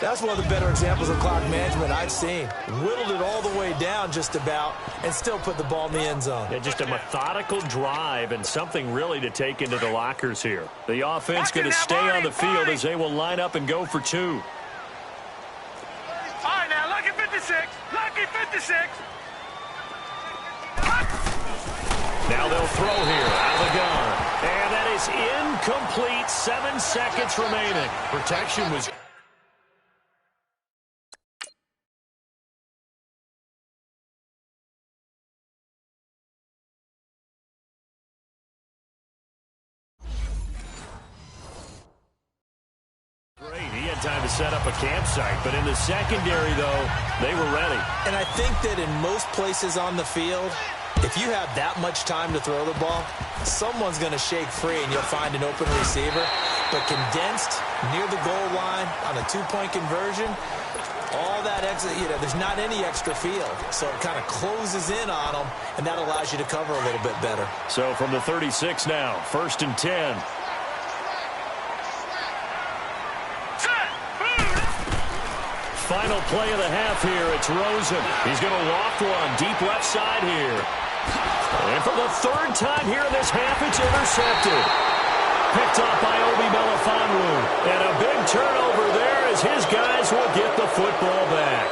That's one of the better examples of clock management I've seen. Whittled it all the way down just about and still put the ball in the end zone. Yeah, just a methodical drive and something really to take into the lockers here. The offense going to stay on the field as they will line up and go for 2. All right, now, lucky 56. Lucky 56. Now they'll throw here out of the gun. And that is incomplete. 7 seconds remaining. Protection was... great. He had time to set up a campsite, but in the secondary, though, they were ready. And I think that in most places on the field, if you have that much time to throw the ball, someone's going to shake free and you'll find an open receiver. But condensed near the goal line on a 2-point conversion, all that extra, there's not any extra field. So it kind of closes in on them, and that allows you to cover a little bit better. So from the 36 now, 1st and 10. Final play of the half here. It's Rosen. He's going to loft one deep left side here. And for the 3rd time here in this half, it's intercepted. Picked off by Obi Melifonwu. And a big turnover there as his guys will get the football back.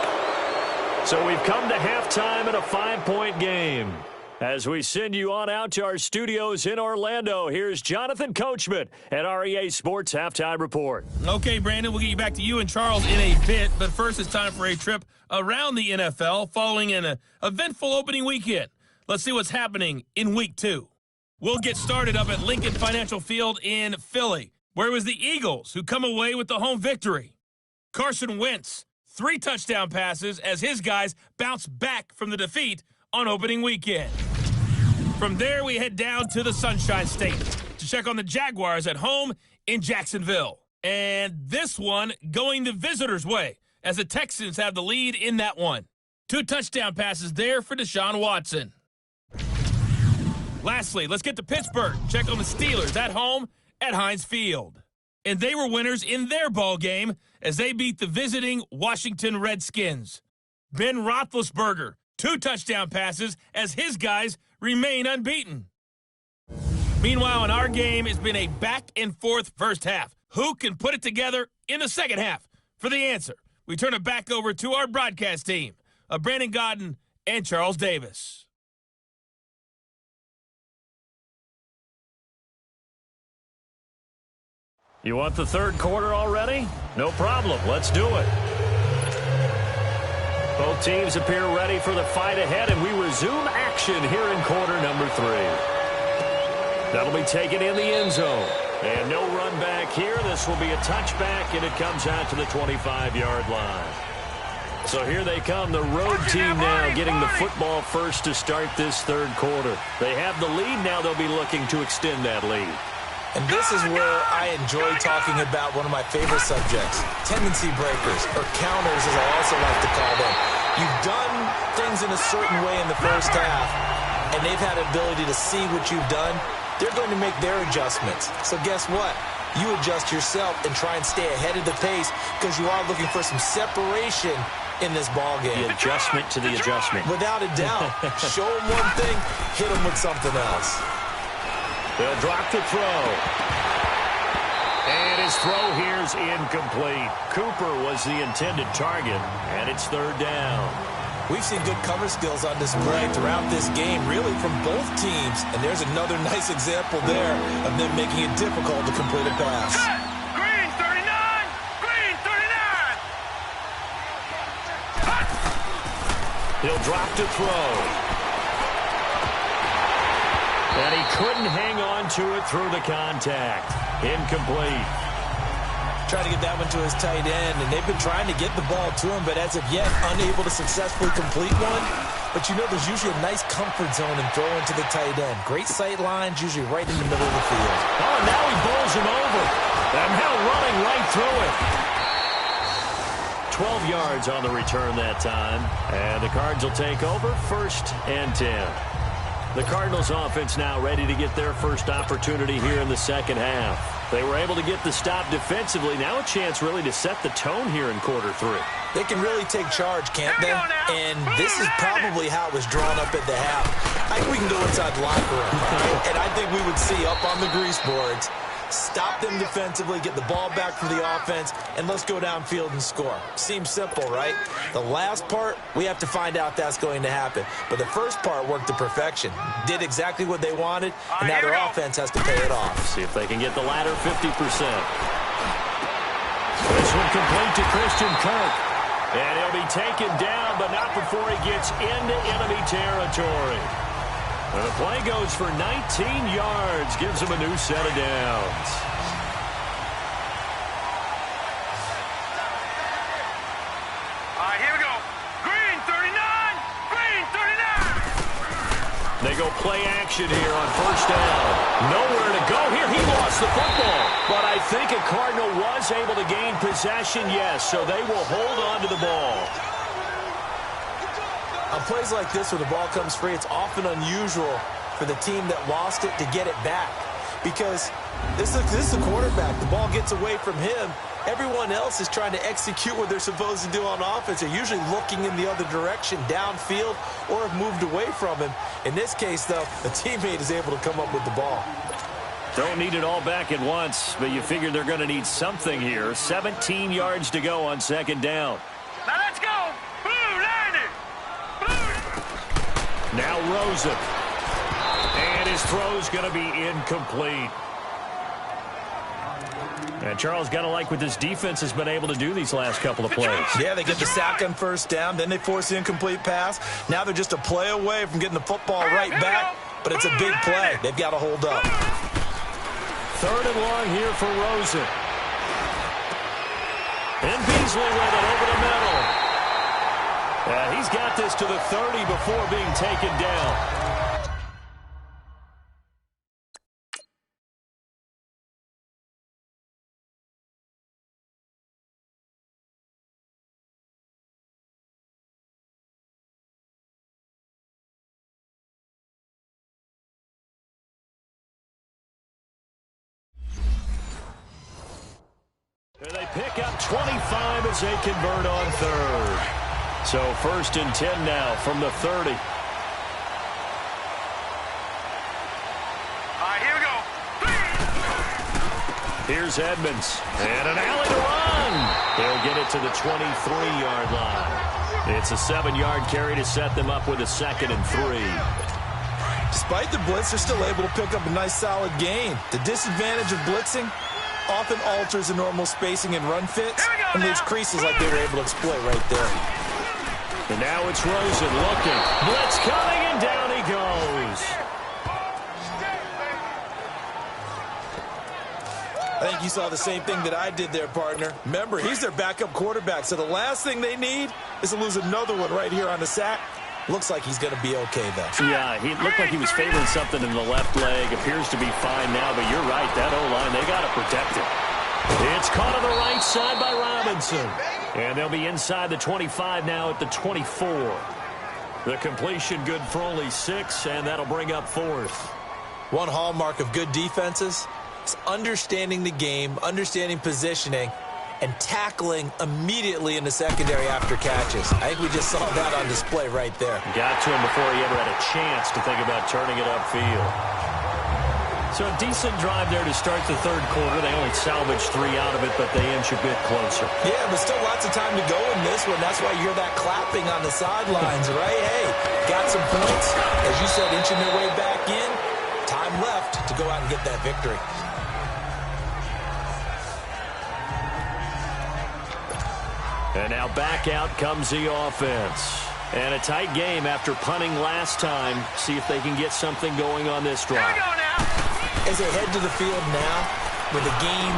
So we've come to halftime in a 5-point game. As we send you on out to our studios in Orlando, here's Jonathan Coachman at REA Sports Halftime Report. Okay, Brandon, we'll get you back to you and Charles in a bit, but first it's time for a trip around the NFL following an eventful opening weekend. Let's see what's happening in Week 2. We'll get started up at Lincoln Financial Field in Philly, where it was the Eagles who come away with the home victory. Carson Wentz, 3 touchdown passes as his guys bounce back from the defeat on opening weekend. From there, we head down to the Sunshine State to check on the Jaguars at home in Jacksonville. And this one going the visitors' way as the Texans have the lead in that one. 2 touchdown passes there for Deshaun Watson. Lastly, let's get to Pittsburgh. Check on the Steelers at home at Heinz Field. And they were winners in their ball game as they beat the visiting Washington Redskins. Ben Roethlisberger, 2 touchdown passes as his guys remain unbeaten. Meanwhile, in our game, it's been a back-and-forth first half. Who can put it together in the second half? For the answer, we turn it back over to our broadcast team of Brandon Godden and Charles Davis. You want the 3rd quarter already? No problem. Let's do it. Both teams appear ready for the fight ahead, and we resume action here in quarter number 3. That'll be taken in the end zone. And no run back here. This will be a touchback, and it comes out to the 25-yard line. So here they come, the road team now getting the football first to start this third quarter. They have the lead now. They'll be looking to extend that lead. And this is where I enjoy talking about one of my favorite subjects, tendency breakers, or counters as I also like to call them. You've done things in a certain way in the first half, and they've had the ability to see what you've done. They're going to make their adjustments. So guess what? You adjust yourself and try and stay ahead of the pace because you are looking for some separation in this ball game. The adjustment to the adjustment. Without a doubt. Show them one thing, hit them with something else. They'll drop the throw. And his throw here's incomplete. Cooper was the intended target, and it's third down. We've seen good cover skills on display throughout this game, really from both teams. And there's another nice example there of them making it difficult to complete a pass. Green 39! Green 39! He'll drop to throw. And he couldn't hang on to it through the contact. Incomplete. Trying to get that one to his tight end, and they've been trying to get the ball to him, but as of yet, unable to successfully complete one. But you know there's usually a nice comfort zone in throwing to the tight end. Great sight lines, usually right in the middle of the field. Oh, and now he bowls him over. And now running right through it. 12 yards on the return that time. And the Cards will take over, 1st and 10. The Cardinals offense now ready to get their first opportunity here in the second half. They were able to get the stop defensively. Now a chance really to set the tone here in quarter 3. They can really take charge, can't they? And this is probably how it was drawn up at the half. I think we can go inside the locker room, right? And I think we would see up on the grease boards, stop them defensively, get the ball back for the offense, and let's go downfield and score. Seems simple, right? The last part, we have to find out that's going to happen. But the first part worked to perfection. Did exactly what they wanted, and now their offense has to pay it off. See if they can get the latter 50%. This one complete to Christian Kirk. And he'll be taken down, but not before he gets into enemy territory. And the play goes for 19 yards, gives him a new set of downs. All right, here we go. Green 39! Green 39! They go play action here on first down. Nowhere to go here. He lost the football. But I think a Cardinal was able to gain possession, yes, so they will hold on to the ball. On plays like this where the ball comes free, it's often unusual for the team that lost it to get it back. Because this is the quarterback. The ball gets away from him. Everyone else is trying to execute what they're supposed to do on offense. They're usually looking in the other direction, downfield, or have moved away from him. In this case, though, a teammate is able to come up with the ball. Don't need it all back at once, but you figure they're going to need something here. 17 yards to go on second down. Now let's go! Blue landed! Blue! Now Rosen. And his throw's going to be incomplete. And Charles, got to like what this defense has been able to do these last couple of plays. Yeah, they get the sack on first down, then they force the incomplete pass. Now they're just a play away from getting the football right back, but it's a big play. They've got to hold up. Third and long here for Rosen. And Beasley with it over the middle. He's got this to the 30 before being taken down. And they pick up 25 as they convert on third. So 1st and 10 now from the 30. All right, here we go. Here's Edmonds. And an alley to run. They'll get it to the 23-yard line. It's a 7-yard carry to set them up with a 2nd and 3. Despite the blitz, they're still able to pick up a nice solid gain. The disadvantage of blitzing often alters the normal spacing and run fits and leaves creases like they were able to exploit right there. And now it's Rosen looking. Blitz coming, and down he goes. I think think you saw the same thing that I did there, partner. Remember, he's their backup quarterback, so the last thing they need is to lose another one right here on the sack. Looks like he's going to be okay, though. Yeah, he looked like he was favoring something in the left leg. Appears to be fine now, but you're right. That O-line, they got to protect it. It's caught on the right side by Robinson. And they'll be inside the 25 now at the 24. The completion good for only 6, and that'll bring up 4th. One hallmark of good defenses is understanding the game, understanding positioning, and tackling immediately in the secondary after catches. I think we just saw that on display right there. Got to him before he ever had a chance to think about turning it upfield. So a decent drive there to start the third quarter. They only salvaged 3 out of it, but they inch a bit closer. Yeah, but still lots of time to go in this one. That's why you hear that clapping on the sidelines, right? Hey, got some points. As you said, inching their way back in. Time left to go out and get that victory. And now back out comes the offense. And a tight game after punting last time. See if they can get something going on this drive. As they head to the field now, with the game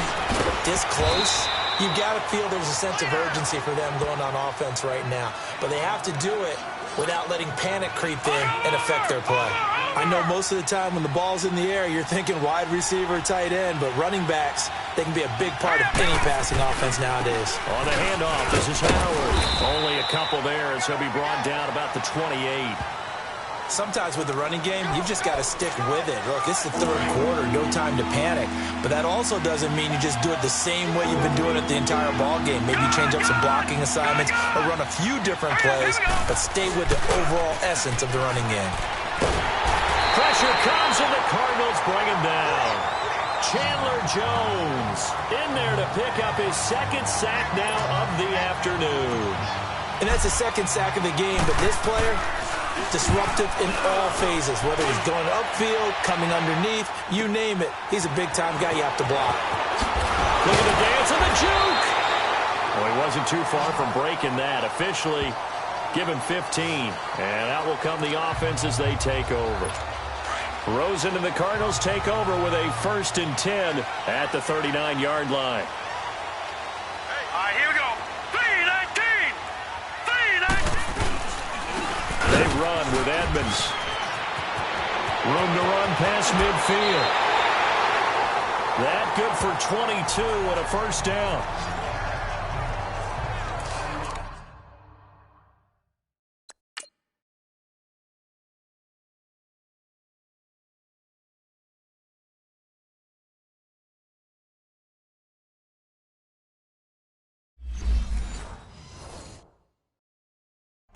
this close, you've got to feel there's a sense of urgency for them going on offense right now. But they have to do it without letting panic creep in and affect their play. I know most of the time when the ball's in the air, you're thinking wide receiver, tight end, but running backs, they can be a big part of any passing offense nowadays. On the handoff, this is Howard. Only a couple there, and so he'll be brought down about the 28. Sometimes with the running game, you've just got to stick with it. Look, it's the third quarter, no time to panic. But that also doesn't mean you just do it the same way you've been doing it the entire ball game. Maybe change up some blocking assignments or run a few different plays, but stay with the overall essence of the running game. Pressure comes, and the Cardinals bring him down. Chandler Jones in there to pick up his second sack now of the afternoon. And that's the second sack of the game, but this player, disruptive in all phases, whether he's going upfield, coming underneath, you name it. He's a big-time guy you have to block. Look at the dance and the juke. Well, he wasn't too far from breaking that. Officially given 15, and out will come the offense as they take over. Rosen and the Cardinals take over with a 1st and 10 at the 39-yard line. All right, here we go. 3-19. 3-19. They run with Edmonds. Room to run past midfield. That good for 22 and a 1st down.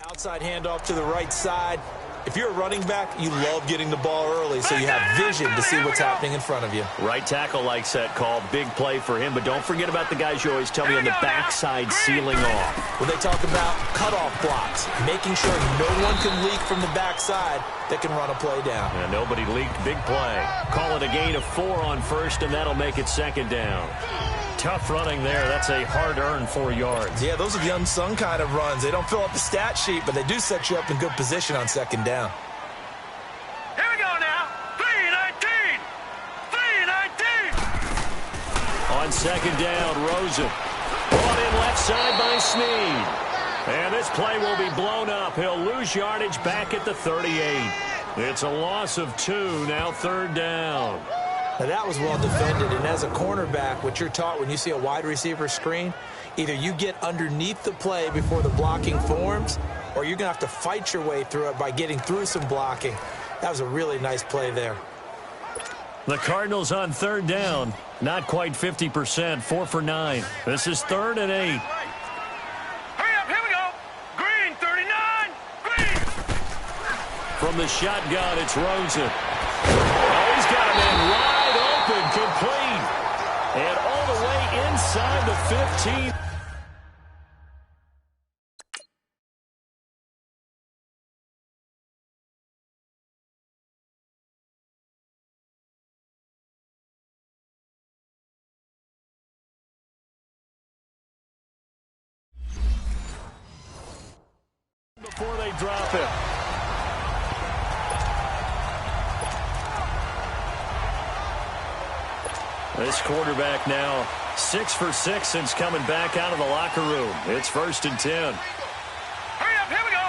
Outside handoff to the right side. If you're a running back, you love getting the ball early so you have vision to see what's happening in front of you. Right tackle likes that call. Big play for him, but don't forget about the guys you always tell me on the backside sealing off. When they talk about cutoff blocks, making sure no one can leak from the backside that can run a play down. And nobody leaked. Big play. Call it a gain of 4 on 1st, and that'll make it 2nd down. Tough running there. That's a hard-earned 4 yards. Yeah, those are the unsung kind of runs. They don't fill up the stat sheet, but they do set you up in good position on 2nd down. Here we go now. 3-19. 3-19. On 2nd down, Rosen. Brought in left side by Snead. And this play will be blown up. He'll lose yardage back at the 38. It's a loss of 2, now 3rd down. Now, that was well defended, and as a cornerback, what you're taught when you see a wide receiver screen, either you get underneath the play before the blocking forms, or you're going to have to fight your way through it by getting through some blocking. That was a really nice play there. The Cardinals on 3rd down, not quite 50%, 4 for 9. This is 3rd and 8. Hurry up, here we go. Green, 39. Green. From the shotgun, it's Rosen. Oh, he's got him in wide open, complete. And all the way inside the 15. Before they drop it. This quarterback now 6 for 6 since coming back out of the locker room. It's 1st and 10. Hurry up, here we go.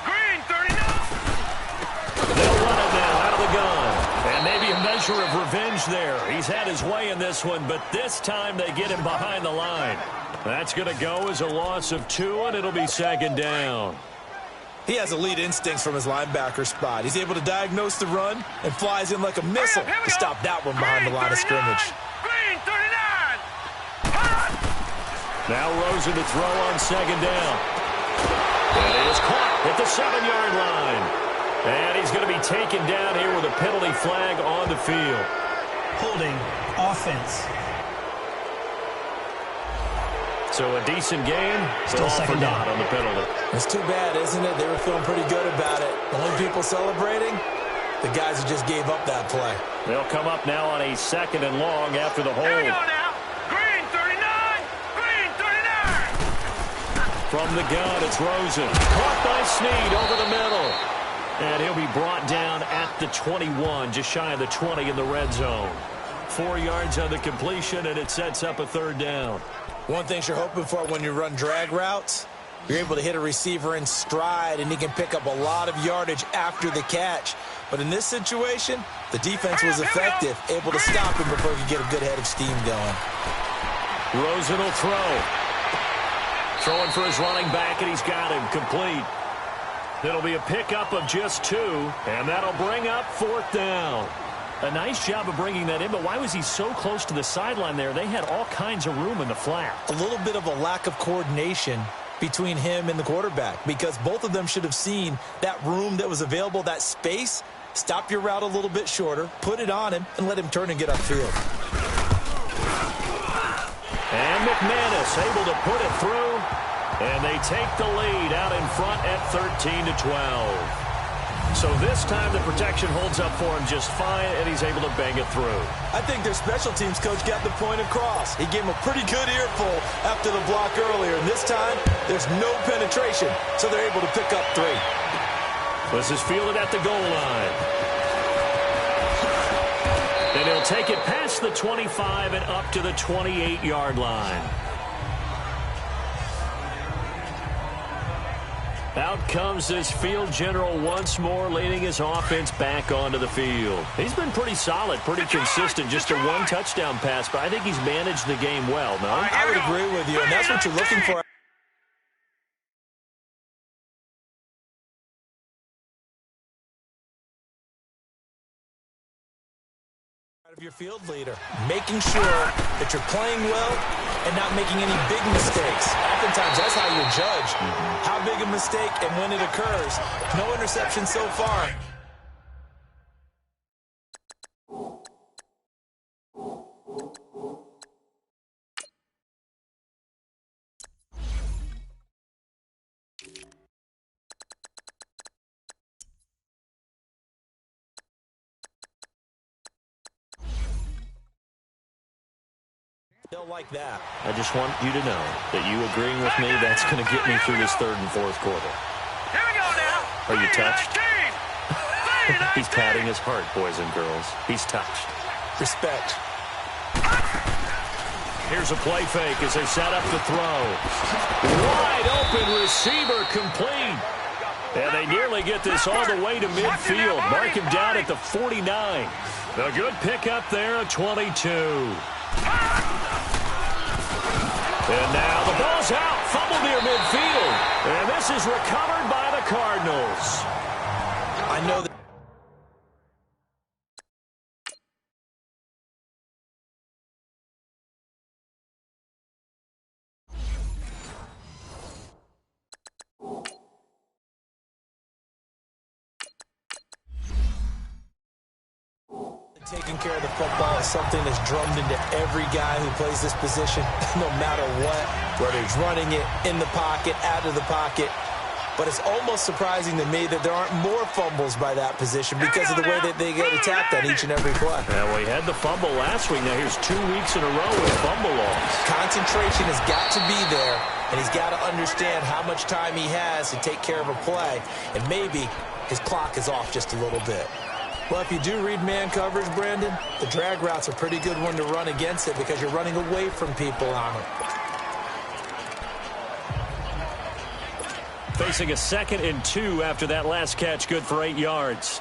Green, 39. They'll run it now out of the gun. And maybe a measure of revenge there. He's had his way in this one, but this time they get him behind the line. That's going to go as a loss of 2, and it'll be 2nd down. He has elite instincts from his linebacker spot. He's able to diagnose the run and flies in like a missile to stop that one behind the line of scrimmage. Green, 39. Now Rosen to throw on 2nd down. And it is caught at the 7-yard line. And he's going to be taken down here with a penalty flag on the field. Holding offense. So a decent game, Still off or 2nd down not on the penalty. It's too bad, isn't it? They were feeling pretty good about it. The only people celebrating, the guys who just gave up that play. They'll come up now on a 2nd and long after the Here we hold. go now. Green, 39. Green, 39. From the gun, it's Rosen. Caught by Snead over the middle. And he'll be brought down at the 21, just shy of the 20 in the red zone. 4 yards on the completion, and it sets up a 3rd down. One thing you're hoping for when you run drag routes, you're able to hit a receiver in stride, and he can pick up a lot of yardage after the catch. But in this situation, the defense was effective, able to stop him before he could get a good head of steam going. Rosen will throw. Throwing for his running back, and he's got him complete. It'll be a pickup of just 2, and that'll bring up 4th down. A nice job of bringing that in, but why was he so close to the sideline there? They had all kinds of room in the flat. A little bit of a lack of coordination between him and the quarterback, because both of them should have seen that room that was available, that space. Stop your route a little bit shorter, put it on him, and let him turn and get upfield. And Mcmanus able to put it through, and they take the lead out in front at 13-12. So this time the protection holds up for him just fine, and he's able to bang it through. I think their special teams coach got the point across. He gave him a pretty good earful after the block earlier, and this time there's no penetration, so they're able to pick up 3. This is fielded at the goal line. And he'll take it past the 25 and up to the 28-yard line. Out comes this field general once more, leading his offense back onto the field. He's been pretty solid, pretty consistent, just a 1 touchdown pass, but I think he's managed the game well, no? I would agree with you, and that's what you're looking for. Of your field leader, making sure that you're playing well and not making any big mistakes. Oftentimes, that's how you're judged. How big a mistake and when it occurs. No interception so far. They'll like that. I just want you to know that you agreeing with me, that's going to get me through this 3rd and 4th quarter. Here we go now. Are you touched? 19. He's patting his heart, boys and girls. He's touched. Respect. Here's a play fake as they set up the throw. Wide open receiver complete. And they nearly get this all the way to midfield. Mark him down at the 49. A good pickup there at 22. And now the ball's out. Fumble near midfield. And this is recovered by the Cardinals. I know that. Taking care of the football is something that's drummed into every guy who plays this position, no matter what, whether he's running it, in the pocket, out of the pocket. But it's almost surprising to me that there aren't more fumbles by that position because of the way that they get attacked on each and every play. Yeah, well, he had the fumble last week. Now here's 2 weeks in a row with fumble loss. Concentration has got to be there, and he's got to understand how much time he has to take care of a play, and maybe his clock is off just a little bit. Well, if you do read man coverage, Brandon, the drag route's a pretty good one to run against it because you're running away from people on it. Facing a 2nd and 2 after that last catch, good for 8 yards.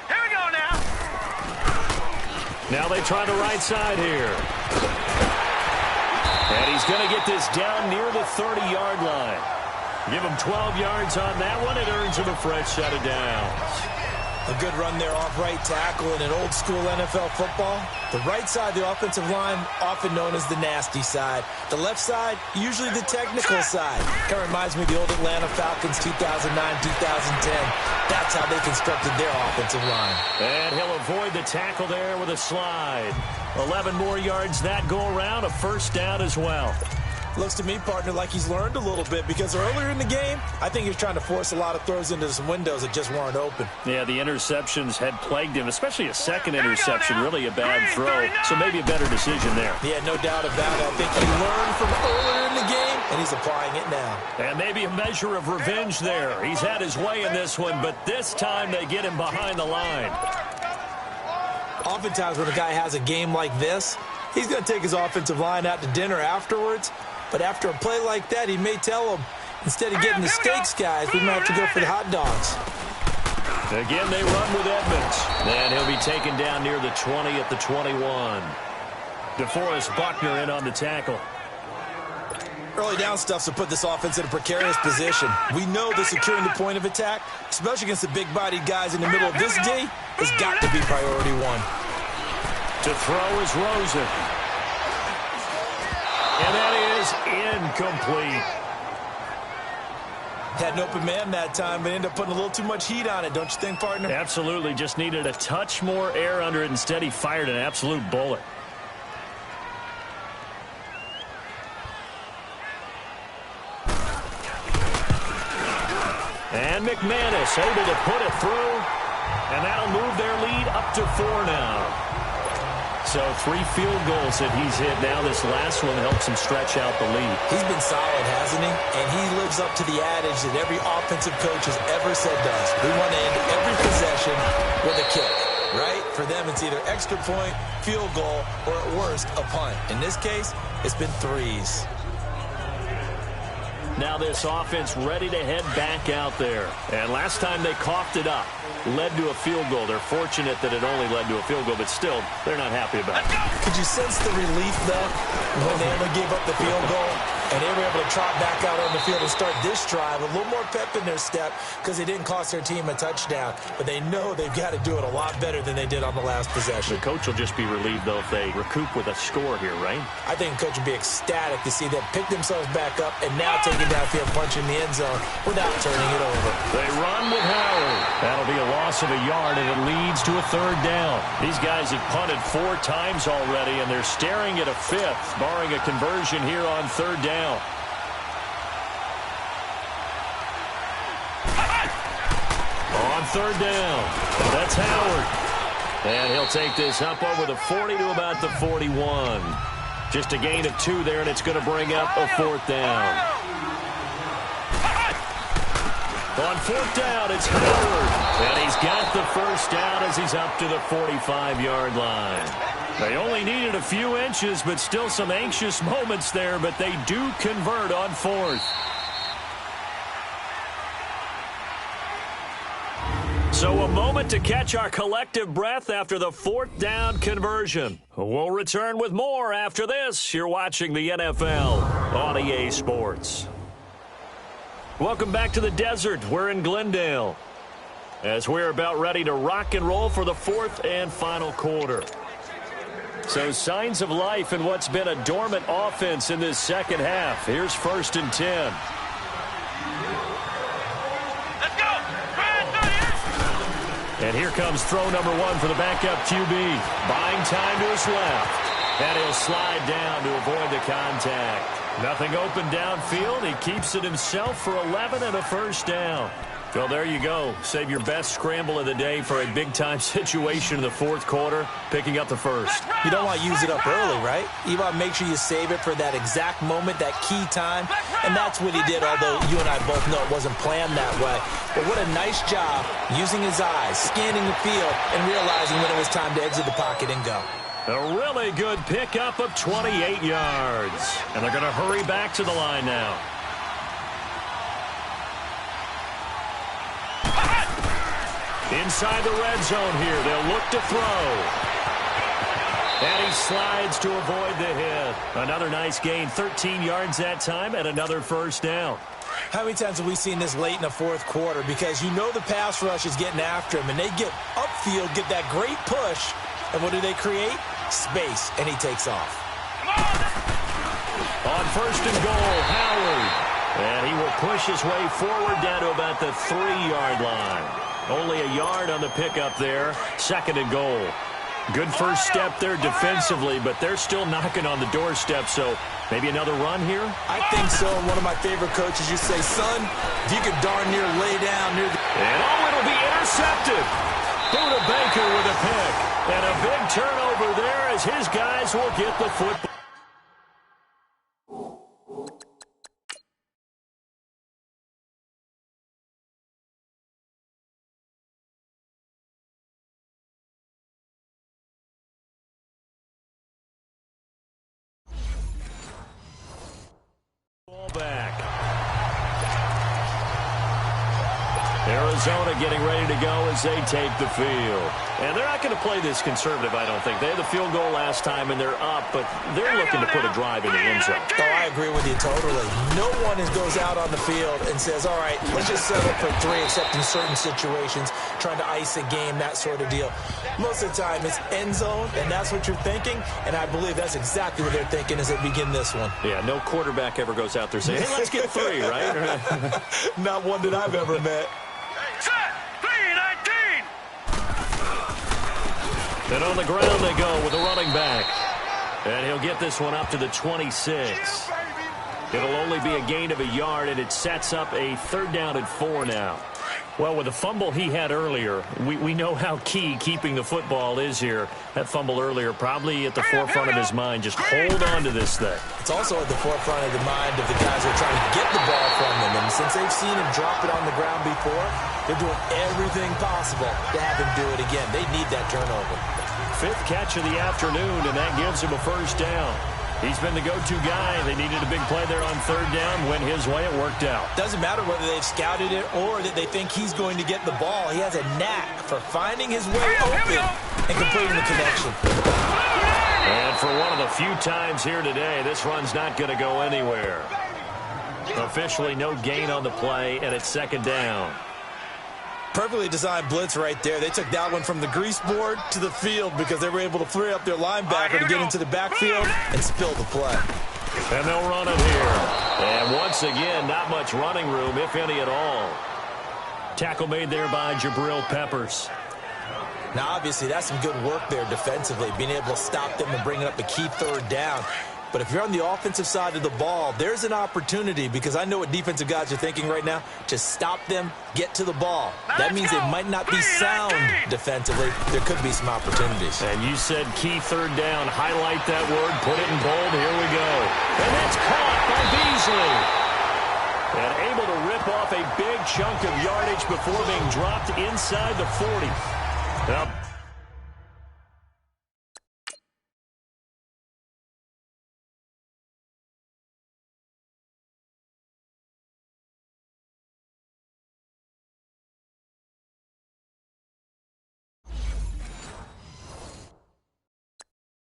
Here we go now. Now they try the right side here. And he's going to get this down near the 30-yard line. Give him 12 yards on that one. It earns him a fresh set of downs. A good run there off right tackle in an old-school NFL football. The right side, the offensive line, often known as the nasty side. The left side, usually the technical side. Kind of reminds me of the old Atlanta Falcons 2009-2010. That's how they constructed their offensive line. And he'll avoid the tackle there with a slide. 11 more yards that go around, a first down as well. Looks to me, partner, like he's learned a little bit because earlier in the game, I think he was trying to force a lot of throws into some windows that just weren't open. Yeah, the interceptions had plagued him, especially a second interception, really a bad throw. So maybe a better decision there. Yeah, no doubt about it. I think he learned from earlier in the game, and he's applying it now. And maybe a measure of revenge there. He's had his way in this one, but this time they get him behind the line. Oftentimes when a guy has a game like this, he's going to take his offensive line out to dinner afterwards. But after a play like that, he may tell them, instead of getting the steaks, guys, we might have to go for the hot dogs. Again, they run with Edmonds. And he'll be taken down near the 20 at the 21. DeForest Buckner in on the tackle. Early down stuffs will put this offense in a precarious position. We know that securing the point of attack, especially against the big-bodied guys in the middle of this D, has got to be priority one. To throw is Rosen. And that is incomplete. Had an open man that time, but ended up putting a little too much heat on it, don't you think, partner? Absolutely. Just needed a touch more air under it. Instead, he fired an absolute bullet. And Mcmanus able to put it through. And that'll move their lead up to 4 now. So 3 field goals that he's hit now. This last one helps him stretch out the lead. He's been solid, hasn't he? And he lives up to the adage that every offensive coach has ever said to us. We want to end every possession with a kick, right? For them, it's either extra point, field goal, or at worst, a punt. In this case, it's been 3s. Now this offense ready to head back out there. And last time they coughed it up, led to a field goal. They're fortunate that it only led to a field goal, but still, they're not happy about it. Could you sense the relief, though, when they only gave up the field goal? And they were able to trot back out on the field and start this drive. A little more pep in their step because they didn't cost their team a touchdown. But they know they've got to do it a lot better than they did on the last possession. The coach will just be relieved, though, if they recoup with a score here, right? I think the coach would be ecstatic to see them pick themselves back up and now take it downfield, punch in the end zone without turning it over. They run with Howard. That'll be a loss of a yard, and it leads to a 3rd down. These guys have punted 4 times already, and they're staring at a 5th, barring a conversion here on 3rd down. On 3rd down, that's Howard. And he'll take this up over the 40 to about the 41. Just a gain of 2 there, and it's going to bring up a 4th down. On 4th down, it's Howard. And he's got the first down as he's up to the 45-yard line. They only needed a few inches, but still some anxious moments there, but they do convert on 4th. So a moment to catch our collective breath after the 4th down conversion. We'll return with more after this. You're watching the NFL on EA Sports. Welcome back to the desert. We're in Glendale as we're about ready to rock and roll for the 4th and final quarter. So signs of life in what's been a dormant offense in this second half. Here's 1st and 10. And here comes throw number 1 for the backup QB. Buying time to his left. And he'll slide down to avoid the contact. Nothing open downfield. He keeps it himself for 11 and a first down. Well, there you go. Save your best scramble of the day for a big-time situation in the fourth quarter, picking up the first. You don't want to use it up early, right? You want to make sure you save it for that exact moment, that key time. And that's what he did, although you and I both know it wasn't planned that way. But what a nice job using his eyes, scanning the field, and realizing when it was time to exit the pocket and go. A really good pickup of 28 yards. And they're going to hurry back to the line now. Inside the red zone here, they'll look to throw. And he slides to avoid the hit. Another nice gain, 13 yards that time, and another first down. How many times have we seen this late in the fourth quarter? Because you know the pass rush is getting after him, and they get upfield, get that great push, and what do they create? Space, and he takes off. On first and goal, Howard. And he will push his way forward down to about the 3-yard line. Only a yard on the pickup there. Second and goal. Good first step there defensively, but they're still knocking on the doorstep, so maybe another run here? I think so. One of my favorite coaches used to say, son, if you could darn near lay down near the... And it'll be intercepted. Buda Baker with a pick. And a big turnover there as his guys will get the football. Back. Arizona getting ready to go as they take the field. And they're not going to play this conservative, I don't think. They had the field goal last time, and they're up, but they're looking to put a drive in the end zone. Oh, I agree with you totally. No one goes out on the field and says, all right, let's just settle for 3, except in certain situations, trying to ice a game, that sort of deal. Most of the time, it's end zone, and that's what you're thinking, and I believe that's exactly what they're thinking as they begin this one. Yeah, no quarterback ever goes out there saying, hey, let's get 3, right? Not one that I've ever met. Set. 3-19. And on the ground they go with the running back. And he'll get this one up to the 26. It'll only be a gain of a yard, and it sets up a 3rd down and 4 now. Well, with the fumble he had earlier, we know how key keeping the football is here. That fumble earlier probably at the forefront of his mind. Just hold on to this thing. It's also at the forefront of the mind of the guys who are trying to get the ball from them. And since they've seen him drop it on the ground before, they're doing everything possible to have him do it again. They need that turnover. 5th catch of the afternoon, and that gives him a first down. He's been the go-to guy. They needed a big play there on 3rd down. Went his way. It worked out. Doesn't matter whether they've scouted it or that they think he's going to get the ball. He has a knack for finding his way open and completing the connection. And for one of the few times here today, this run's not going to go anywhere. Officially no gain on the play, and it's 2nd down. Perfectly designed blitz right there. They took that one from the grease board to the field because they were able to free up their linebacker to get into the backfield and spill the play. And they'll run it here. And once again, not much running room, if any at all. Tackle made there by Jabril Peppers. Now, obviously, that's some good work there defensively, being able to stop them and bringing up a key 3rd down. But if you're on the offensive side of the ball, there's an opportunity, because I know what defensive guys are thinking right now, to stop them, get to the ball. That means they might not be sound defensively. There could be some opportunities. And you said key 3rd down. Highlight that word. Put it in bold. Here we go. And it's caught by Beasley. And able to rip off a big chunk of yardage before being dropped inside the 40. Well,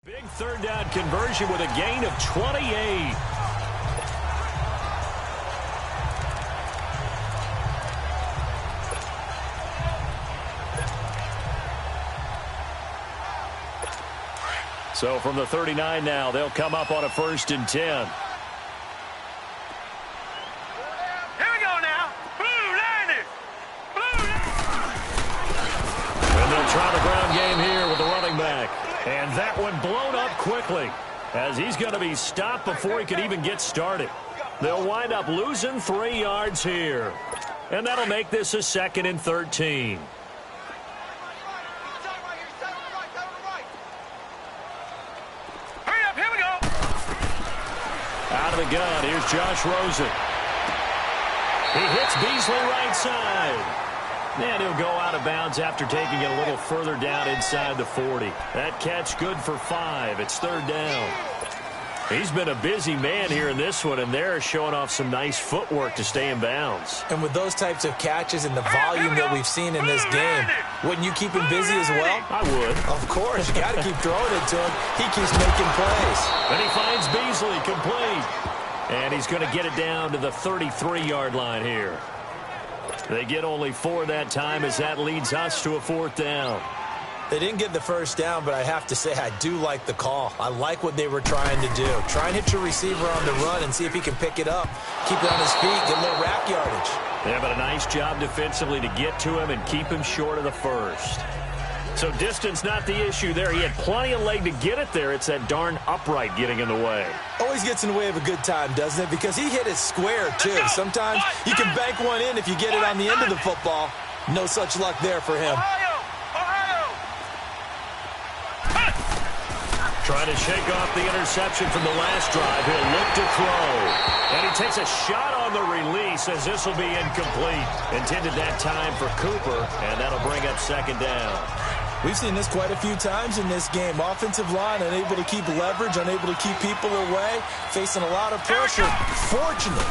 big 3rd down conversion with a gain of 28. So from the 39 now, they'll come up on a 1st and 10. Here we go now. Blue Lightning. Blue Lightning. And they'll try the ground game here with the running back. And that one blown up quickly as he's going to be stopped before he could even get started. They'll wind up losing 3 yards here. And that'll make this a 2nd and 13. Hurry up, here we go. Out of the gun, here's Josh Rosen. He hits Beasley right side. And he'll go out of bounds after taking it a little further down inside the 40. That catch good for 5. It's 3rd down. He's been a busy man here in this one, and they're showing off some nice footwork to stay in bounds. And with those types of catches and the volume that we've seen in this game, wouldn't you keep him busy as well? I would. Of course. You got to keep throwing it to him. He keeps making plays. And he finds Beasley complete. And he's going to get it down to the 33-yard line here. They get only 4 that time as that leads us to a 4th down. They didn't get the first down, but I have to say I do like the call. I like what they were trying to do. Try and hit your receiver on the run and see if he can pick it up. Keep it on his feet, get a little rack yardage. Yeah, but a nice job defensively to get to him and keep him short of the first. So distance not the issue there. He had plenty of leg to get it there. It's that darn upright getting in the way. Always gets in the way of a good time, doesn't it? Because he hit it square, too. Sometimes you can bank one in if you get it on the end of the football. No such luck there for him. Trying to shake off the interception from the last drive. He'll look to throw. And he takes a shot on the release as this will be incomplete. Intended that time for Cooper, and that'll bring up 2nd down. We've seen this quite a few times in this game. Offensive line unable to keep leverage, unable to keep people away, facing a lot of pressure. Fortunate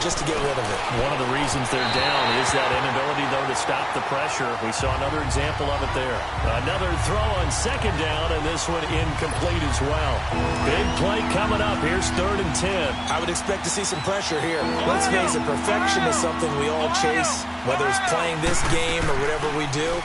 just to get rid of it. One of the reasons they're down is that inability, though, to stop the pressure. We saw another example of it there. Another throw on 2nd down, and this one incomplete as well. Big play coming up. Here's 3rd and 10. I would expect to see some pressure here. Let's face it, perfection is something we all chase, whether it's playing this game or whatever we do.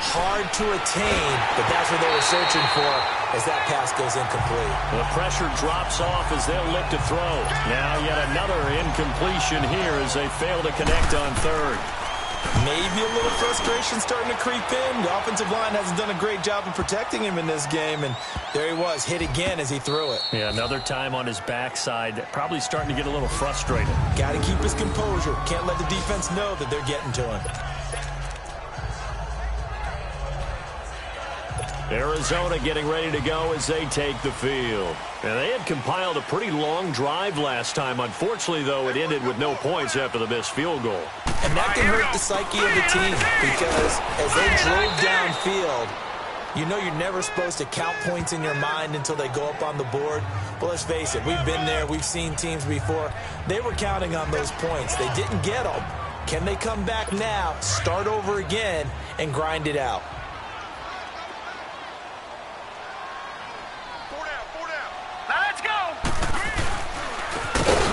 Hard to attain, but that's what they were searching for as that pass goes incomplete. The pressure drops off as they'll look to throw. Now yet another incompletion here as they fail to connect on 3rd. Maybe a little frustration starting to creep in. The offensive line hasn't done a great job of protecting him in this game, and there he was, hit again as he threw it. Yeah, another time on his backside, probably starting to get a little frustrated. Got to keep his composure. Can't let the defense know that they're getting to him. Arizona getting ready to go as they take the field. And they had compiled a pretty long drive last time. Unfortunately, though, it ended with no points after the missed field goal. And that can hurt the psyche of the team because as they drove downfield, you know you're never supposed to count points in your mind until they go up on the board. But let's face it, we've been there. We've seen teams before. They were counting on those points. They didn't get them. Can they come back now, start over again, and grind it out?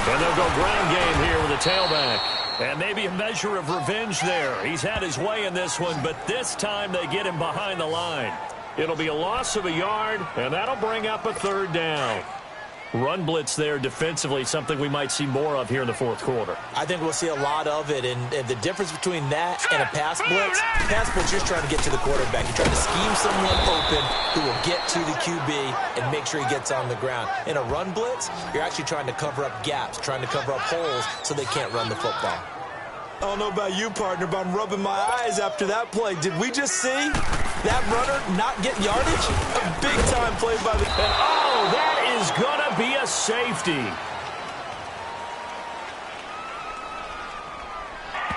And they'll go ground game here with a tailback. And maybe a measure of revenge there. He's had his way in this one, but this time they get him behind the line. It'll be a loss of a yard, and that'll bring up a 3rd down. Run blitz there defensively, something we might see more of here in the 4th quarter. I think we'll see a lot of it, and the difference between that and a pass blitz, you're just trying to get to the quarterback. You're trying to scheme someone open who will get to the QB and make sure he gets on the ground. In a run blitz, you're actually trying to cover up gaps, trying to cover up holes so they can't run the football. I don't know about you, partner, but I'm rubbing my eyes after that play. Did we just see that runner not get yardage? A big-time play by the... And oh, that is going to be a safety.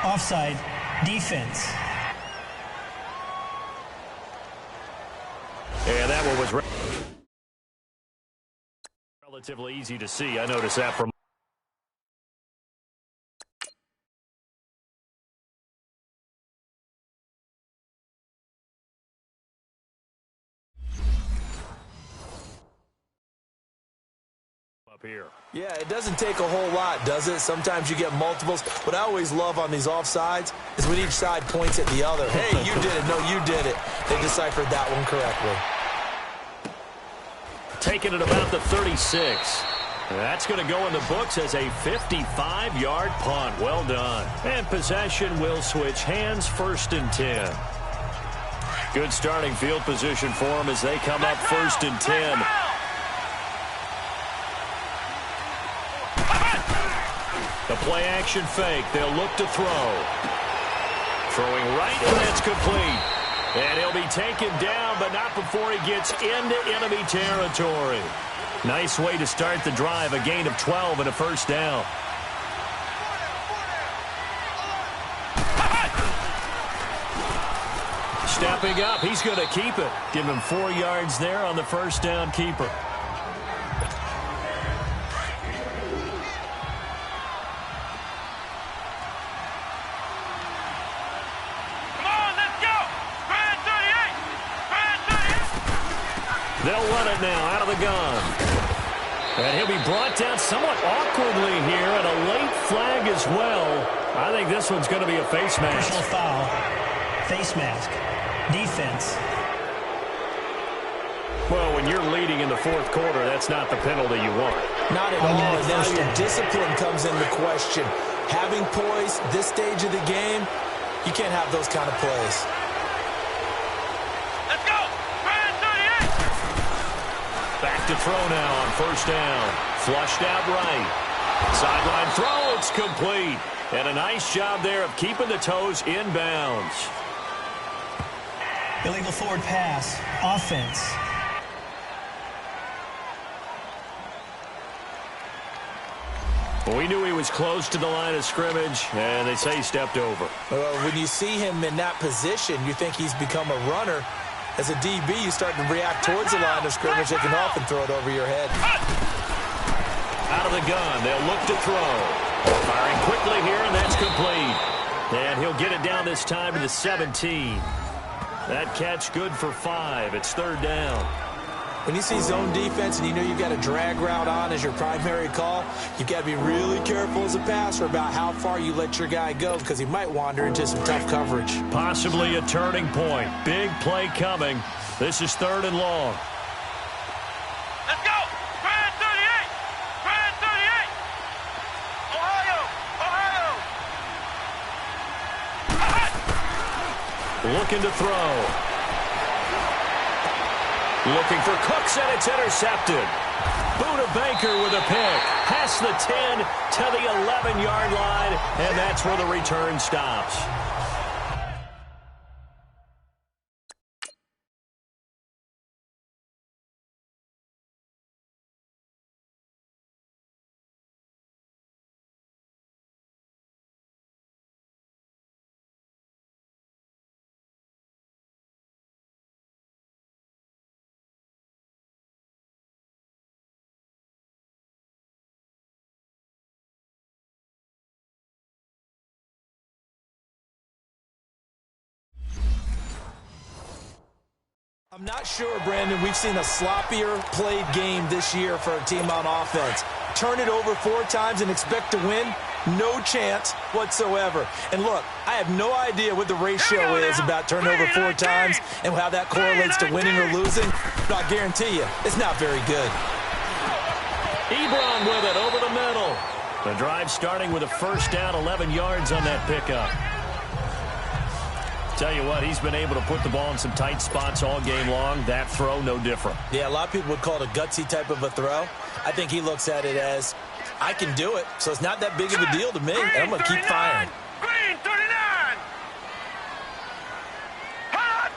Offside. Defense. And that one was relatively easy to see. I noticed that from... here. Yeah, it doesn't take a whole lot, does it? Sometimes you get multiples. What I always love on these offsides is when each side points at the other. Hey, you did it. No, you did it. They deciphered that one correctly. Taking it about the 36. That's going to go in the books as a 55-yard punt. Well done. And possession will switch hands, 1st and 10. Good starting field position for them as they come up 1st and 10. The play action fake. They'll look to throw. Throwing right, and that's complete. And he'll be taken down, but not before he gets into enemy territory. Nice way to start the drive. A gain of 12 and a first down. Stepping up, he's going to keep it. Give him 4 yards there on the first down keeper. They'll run it now out of the gun. And he'll be brought down somewhat awkwardly here, and a late flag as well. I think this one's going to be a face mask. Personal foul. Face mask. Defense. Well, when you're leading in the fourth quarter, that's not the penalty you want. Not at all. Now your discipline comes into question. Having poise this stage of the game, you can't have those kind of plays. Back to throw now on first down. Flushed out right. Sideline throw, it's complete. And a nice job there of keeping the toes inbounds. Illegal forward pass. Offense. Well, we knew he was close to the line of scrimmage, and they say he stepped over. When you see him in that position, you think he's become a runner. As a DB, you start to react towards the line of scrimmage. They can often throw it over your head. Out of the gun, they'll look to throw. Firing quickly here, and that's complete. And he'll get it down this time to the 17. That catch good for 5. It's third down. When you see zone defense and you know you've got a drag route on as your primary call, you've got to be really careful as a passer about how far you let your guy go because he might wander into some tough coverage. Possibly a turning point. Big play coming. This is third and long. Let's go! Grand 38! Grand 38! Ohio! Looking to throw. Looking for Cooks, and it's intercepted. Buda Baker with a pick. Past the 10 to the 11-yard line, and that's where the return stops. I'm not sure, Brandon, we've seen a sloppier played game this year for a team on offense. Turn it over 4 times and expect to win? No chance whatsoever. And look, I have no idea what the ratio is about turning over 4 times and how that correlates to winning or losing. But I guarantee you, it's not very good. Ebron with it over the middle. The drive starting with a first down, 11 yards on that pickup. Tell you what, he's been able to put the ball in some tight spots all game long. That throw, no different. Yeah, a lot of people would call it a gutsy type of a throw. I think he looks at it as, I can do it, so it's not that big of a deal to me, and I'm going to keep firing. Green 39! Hot!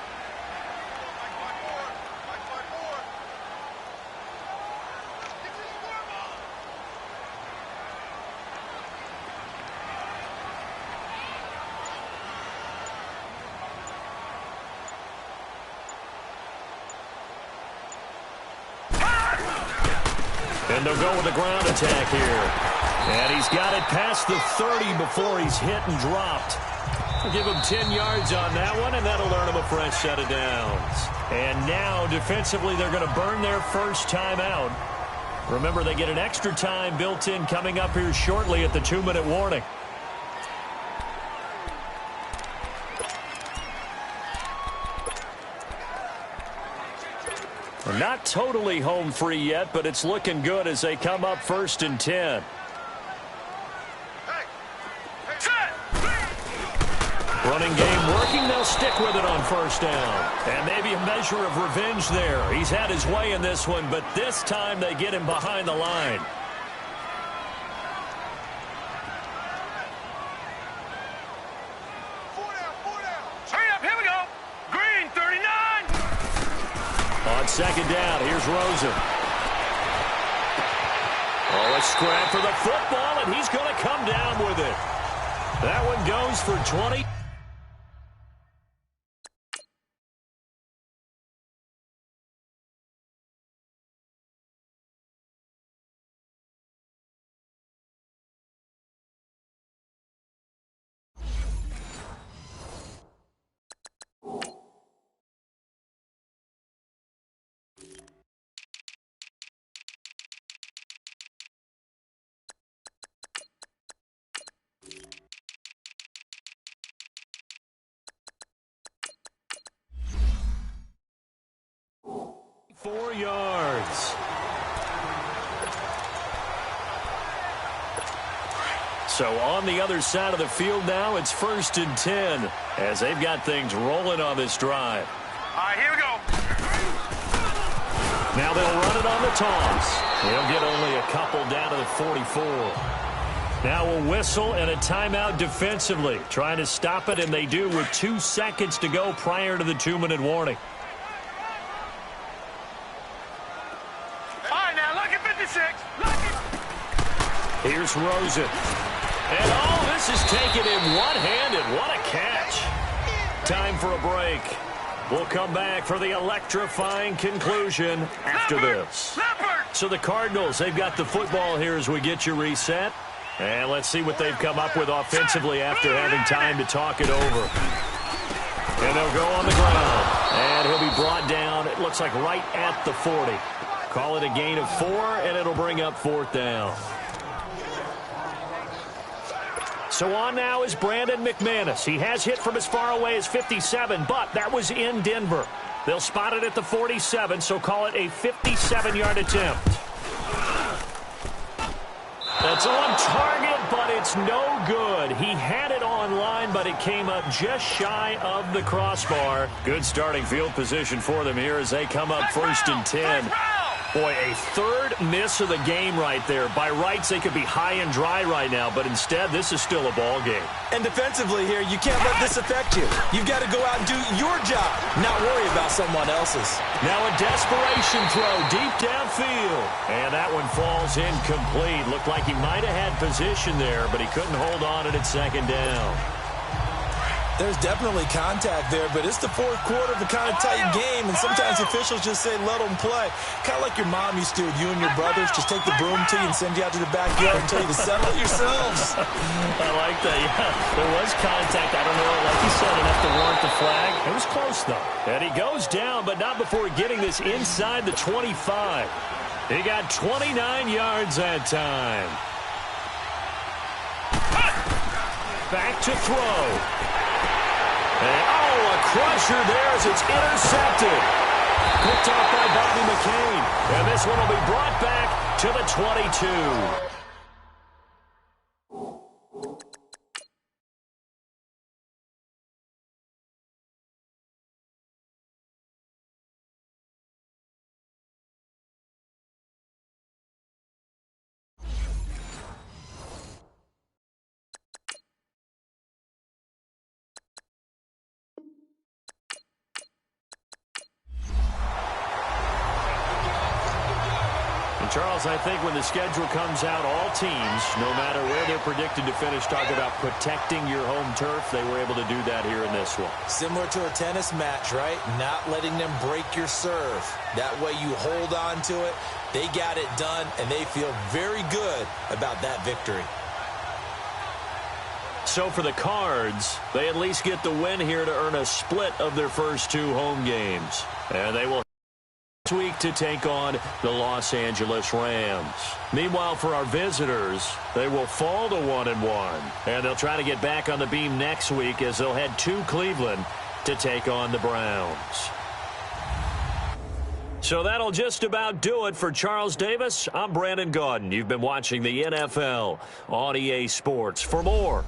And they'll go with the ground attack here. And he's got it past the 30 before he's hit and dropped. We'll give him 10 yards on that one, and that'll earn him a fresh set of downs. And now, defensively, they're going to burn their first time out. Remember, they get an extra time built in coming up here shortly at the 2-minute warning. We're not totally home free yet, but it's looking good as they come up 1st and 10. Running game working. They'll stick with it on first down. And maybe a measure of revenge there. He's had his way in this one, but this time they get him behind the line. second down. Here's Rosen. Oh, a scrap for the football, and he's going to come down with it. That one goes for 20. $4 yards. So on the other side of the field now, it's 1st and 10 as they've got things rolling on this drive. All right, here we go. Now they'll run it on the toss. They'll get only a couple down to the 44. Now a whistle and a timeout defensively. Trying to stop it, and they do with 2 seconds to go prior to the 2-minute warning. All right, now, look at 56. Look at... Here's Rosen. And this is taken in one-handed. What a catch. Time for a break. We'll come back for the electrifying conclusion after this. So the Cardinals, they've got the football here as we get you reset. And let's see what they've come up with offensively after having time to talk it over. And they'll go on the ground. And he'll be brought down, it looks like right at the 40. Call it a gain of 4, and it'll bring up 4th down. So on now is Brandon Mcmanus. He has hit from as far away as 57, but that was in Denver. They'll spot it at the 47, so call it a 57-yard attempt. That's on target, but it's no good. He had it on line, but it came up just shy of the crossbar. Good starting field position for them here as they come up 1st and 10. Boy, a 3rd miss of the game right there. By rights, they could be high and dry right now, but instead, this is still a ball game. And defensively here, you can't let this affect you. You've got to go out and do your job, not worry about someone else's. Now a desperation throw deep downfield. And that one falls incomplete. Looked like he might have had position there, but he couldn't hold on it at 2nd down. There's definitely contact there, but it's the 4th quarter of a kind of tight game, and sometimes officials just say, let them play. Kind of like your mom used to with you and your brothers. Just take the broom to you and send you out to the backyard and tell you to settle it yourselves. I like that, yeah. There was contact. I don't know, like you said, enough to warrant the flag. It was close, though. And he goes down, but not before getting this inside the 25. He got 29 yards that time. Back to throw. And, a crusher there as it's intercepted. Picked off by Bobby McCain. And this one will be brought back to the 22. Charles, I think when the schedule comes out, all teams, no matter where they're predicted to finish, talk about protecting your home turf. They were able to do that here in this one. Similar to a tennis match, right? Not letting them break your serve. That way you hold on to it. They got it done, and they feel very good about that victory. So for the Cards, they at least get the win here to earn a split of their first 2 home games. And they will this week to take on the Los Angeles Rams. Meanwhile, for our visitors, they will fall to 1-1, and they'll try to get back on the beam next week as they'll head to Cleveland to take on the Browns. So that'll just about do it for Charles Davis. I'm Brandon Gaudin. You've been watching the NFL on EA Sports. For more